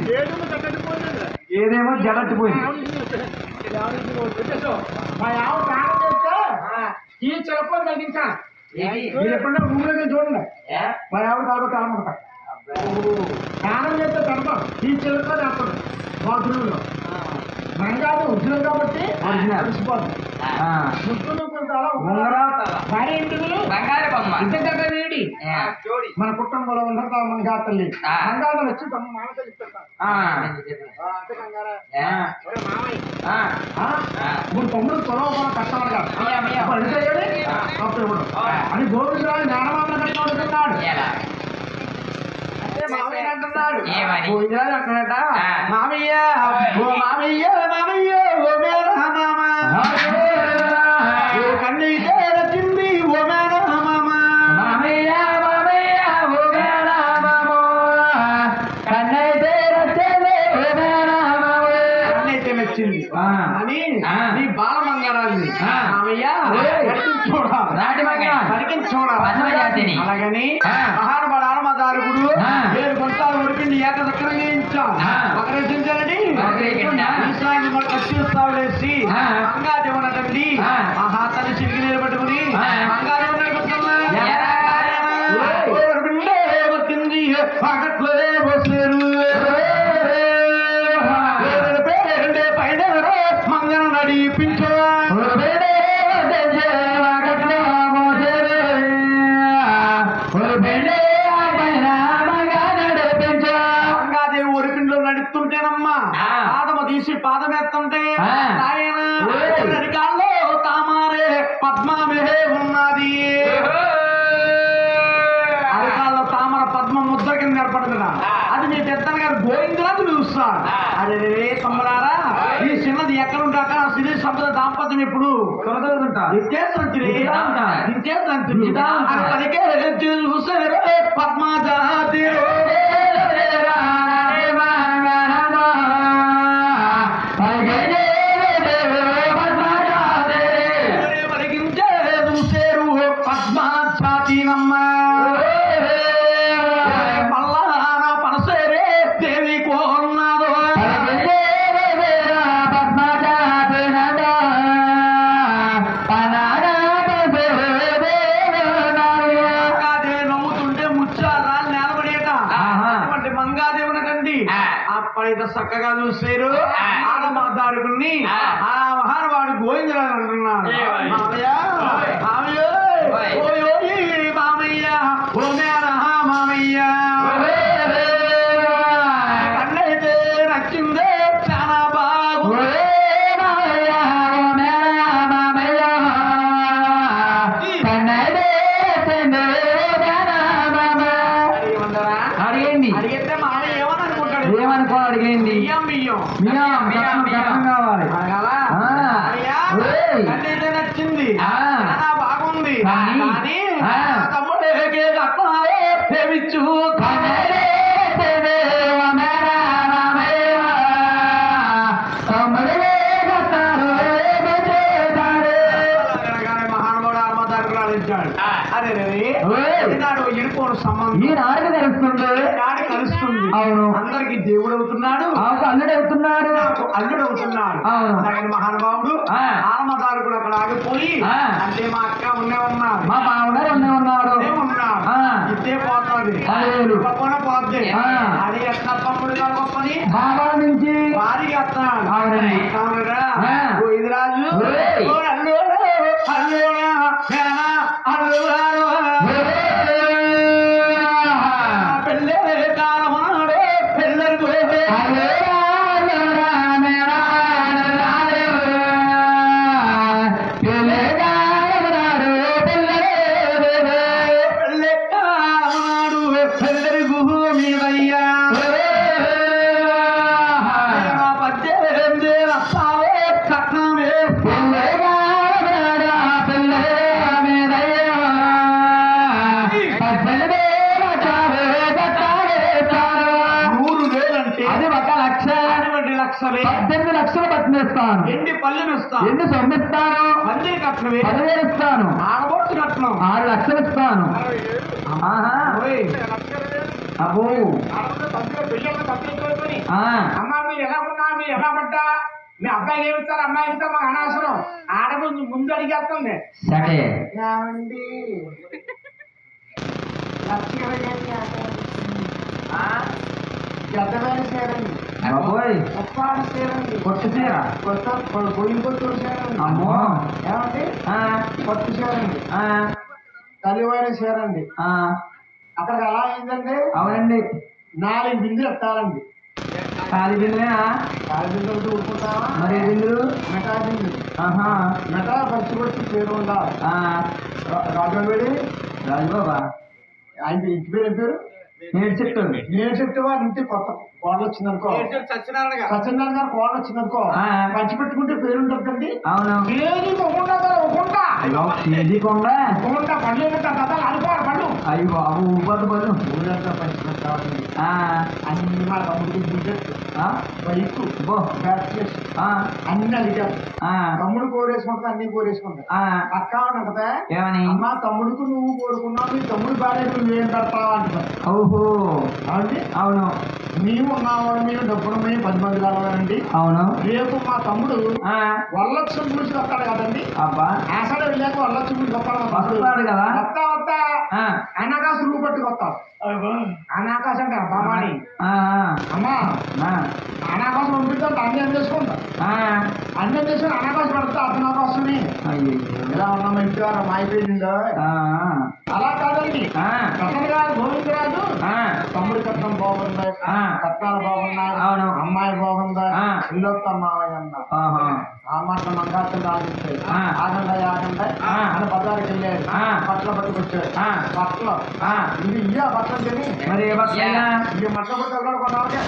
ఏదేమో జడట్టిపోయింది మా ఆవిడ ప్రాణం చేస్తే ఈ చిలపని తగ్గించా మీరు ఎప్పుడన్నా రూమ్లోకి చూడండి మా ఆవిడ కాబట్టి అనమాట స్నానం చేస్తే పెడతాం ఈ చిలకని అప్పుడు బాత్రూంలో మనం కాదు ఉద్యోగం కాబట్టి ముక్కులు భార్య ఇంటికి ఇంత వేడి మన కుటుంబంలో ఉండదు మన గాతల్ని అంగాలు వచ్చి మామయ్య మూడు తమ్ముడు త్వరగా కష్టపడ అప్పుడు అని గోవిందరాజు జ్ఞానమామల కట్టుకుంటున్నాడు మామయ్య అంటున్నాడు గోవిందరాజు అంటున్నట మామయ్య ఓ మామయ్య మామయ్య ఓ మేర మామ కన్నీతే రచింది ఓ మేర మామ మామయ్య మామయ్య ఓ మేర మామ కన్నీతే రచింది ఓ మేర మామ కన్నీతే మెచ్చింది అని నీ బాల మంగళాన్ని మామయ్య చూడాలి అలాగని మహానుభాడు మదారుగుడు 7 గుంటాలు ఉడిపిండి ఏక చక్రం చేయించాం ఒకరేసించాలని వచ్చేసి మంగాదేవునటండి ఆహా తల్లి చిరిగి నిలబెట్టుకుని మంగాదేవుని వచ్చింది పగట్లో పోసేరు పైన మంగను నడిపించు మంగాదేవి ఒరిపిండిలో నడుస్తుంటేనమ్మా పాదమ తీసి పాదం ఎత్తుంటే ఆయన అరికాల్లో తామారే పద్మమే ఉన్నది అరికాల్లో తామర పద్మ ముద్ర కింద ఏర్పడుతున్నా అది మీ పెద్దన గారు గోవిందురాజు చూస్తాడు అదే తమ్ముడారా ఈ చిన్నది ఎక్కడ ఉంటాక సిరి సంపద దాంపత్యం ఇప్పుడు పద్మజాతి పద్మాచాతినమ్మ మల్లాన పనసేరే దేవి కోన్నాదో నమ్ముతుంటే ముచ్చారా నిలబడేట అటువంటి మంగాదేవునకండి అప్పుడైతే చక్కగా చూసారు ఆడమాదారుకుని ఆ మహానుభావుడు గోవిందరాజు అంటున్నాడు మామయ్య మామయ్య మామయ్య ఓ మేరా మామయ్య కన్నైతే నచ్చిందే చాలా బాగు అడిగండి అడిగితే మామయ్య ఏమని అనుకుంటాడు ఏమనుకో అడిగండి కావాలి కన్నైతే నచ్చింది ఆ. చాలా బాగుంది కానీ, కానీ ఆ. తమ్ముడే రత్నాలే సేవించు మహానుభావుడు ఆత్మదారుడు ఆడించాడు అదే ఈనాడు ఇరుకోడు సంబంధం ఈనాడు తెలుస్తుంది ఈనాడు కలుస్తుంది అవును. అందరికి దేవుడు అవుతున్నాడు అల్లుడు అవుతున్నాడు నాకు అల్లుడు అవుతున్నాడు అవును. అలాగే మహానుభావుడు ఆ. ఆత్మదారుడు అక్కడ ఆగిపోయి ఆ. అంటే మా అక్క ఉన్నే ఉన్నారు మా బావుగారు ఉన్నాడు ఉన్నాడు ఆ. ఇదే పోతుంది అదేలు. గొప్పన పోద్ది ఆ. అది ఎట్లా తమ్ముడు గారు గొప్పని బాబా నుంచి భారీగా వస్తున్నాడు అవునండి. అవునురా ఆ. ఇది రాజు ఓయ్. పెళ్ళే కాలమాడు పెళ్ళకు పెళ్ళే కాలమాడు పెళ్ళకు మీదయ్యా పద్దెనిమిది రస్తావే కట్నమే అంటే అది 1 లక్ష 20 లక్షలే 18 లక్షలు పట్టినేస్తాను ఎండి పల్లెలు ఇస్తాను ఎన్ని సొమ్మిస్తాను మంది కట్నమే 10,000 ఇస్తాను ఆడబొట్టు కట్నం 6 లక్షలు ఇస్తాను ఆహా ఓయ్. అబ్బో ఆ, అమ్మా మీరు ఎలా ఉన్నా మీరు ఎలా పడ్డా మీ అబ్బాయికి ఏమిస్తారు అమ్మాయి ఇస్తాం మాకు అనవసరం ఆడముందు ముందు అడిగేస్తుంది సరే ఏమండి పెద్దమైన సేరండి బాబోయ్ ఉప్పాడు సేరండి కొట్టు చీర కొత్త పొయ్యి కొత్తూరు సేరండి అమ్మో ఏమండి ఆ, కొత్త సేరండి ఆ, తల్లివారి సేరండి ఆ, అక్కడికి ఎలా అయిందండి అవునండి 4 బిందులు ఎత్తాలండి ఖాళీ బిందులేనా 4 బిందులు ఊరుకుంటావా మరి ఏ బిందులు మెటా బిందులు ఆహా మెటా పచ్చి పేరు ఉండాలి ఆ, రాజవేడి రాజుబాబా ఆయన ఇంటి పేరు ఏం పేరు నేడు చెట్టు నేను చెప్తే వారి ఇంటి కొత్త కోడలు వచ్చిందనుకో సత్యనారాయణ గారు సత్యనారాయణ గారు కోడలు వచ్చిందనుకో ఆ. పంచి పెట్టుకుంటే పేరు ఉంటుందండి అవును కేజీ ఒకుండా కేజీకుండా ఒకుండా పళ్ళు కథలు అనుకోవాలి పళ్ళు అయ్యి బాబు ఊపద్దు పళ్ళు ఊరంతా పంచి పెట్టాలి ఆ, అన్ని మా తమ్ముడికి బుల్లెట్ ఆ, బైక్ బో బ్యాట్లెస్ ఆ, అన్ని అడిగారు ఆ, తమ్ముడు కోరేసుకుంటా అన్ని కోరేసుకుంటా ఆ, అక్క ఉంటదా ఏమని అమ్మా తమ్ముడికి నువ్వు కోరుకున్నావు నీ తమ్ముడు భార్య నువ్వు ఏం పెడతావా అంటారు ఓహో అవునండి అవును మేము ఉన్నామని మేము డబ్బులు మేము 10 మంది కావాలండి. అవును. రేపు మా తమ్ముడు వరలక్ష్మి గురించి వస్తాడు కదండి. అబ్బా ఆషాఢ వెళ్ళాక వరలక్ష్మి గురించి వస్తాడు కదా. వస్తా అనాకాశం నువ్వు పట్టుకొస్తావు. అనాకాశం అంటే బాబాని అమ్మా అనాకాశం పంపిస్తాం అన్నం చేసుకుంటా అన్నం చేసుకుని అనాకాశం పడతా అతనాకాశమే ఎలా ఉన్నాం ఇంటి వారు మాయిపోయిందో అలా కాదండి. కథలు గారు గోవిందరాజు తమ్ముడి కట్నం బాగుంది, కట్నాలు బాగున్నాయి, అమ్మాయి బాగుందా, ఇల్లొత్తా మావయ్య అన్న ఆ మాట మంగాత్రం ఆగించాడు. ఆగండి అని బజారుకి వెళ్ళాడు. బట్టలు పట్టుకొచ్చాడు. బట్టలు ఇది ఇయ్య బట్టలు తిని మరి ఈ బట్టలు పట్టుకు కొన్నాళ్ళకే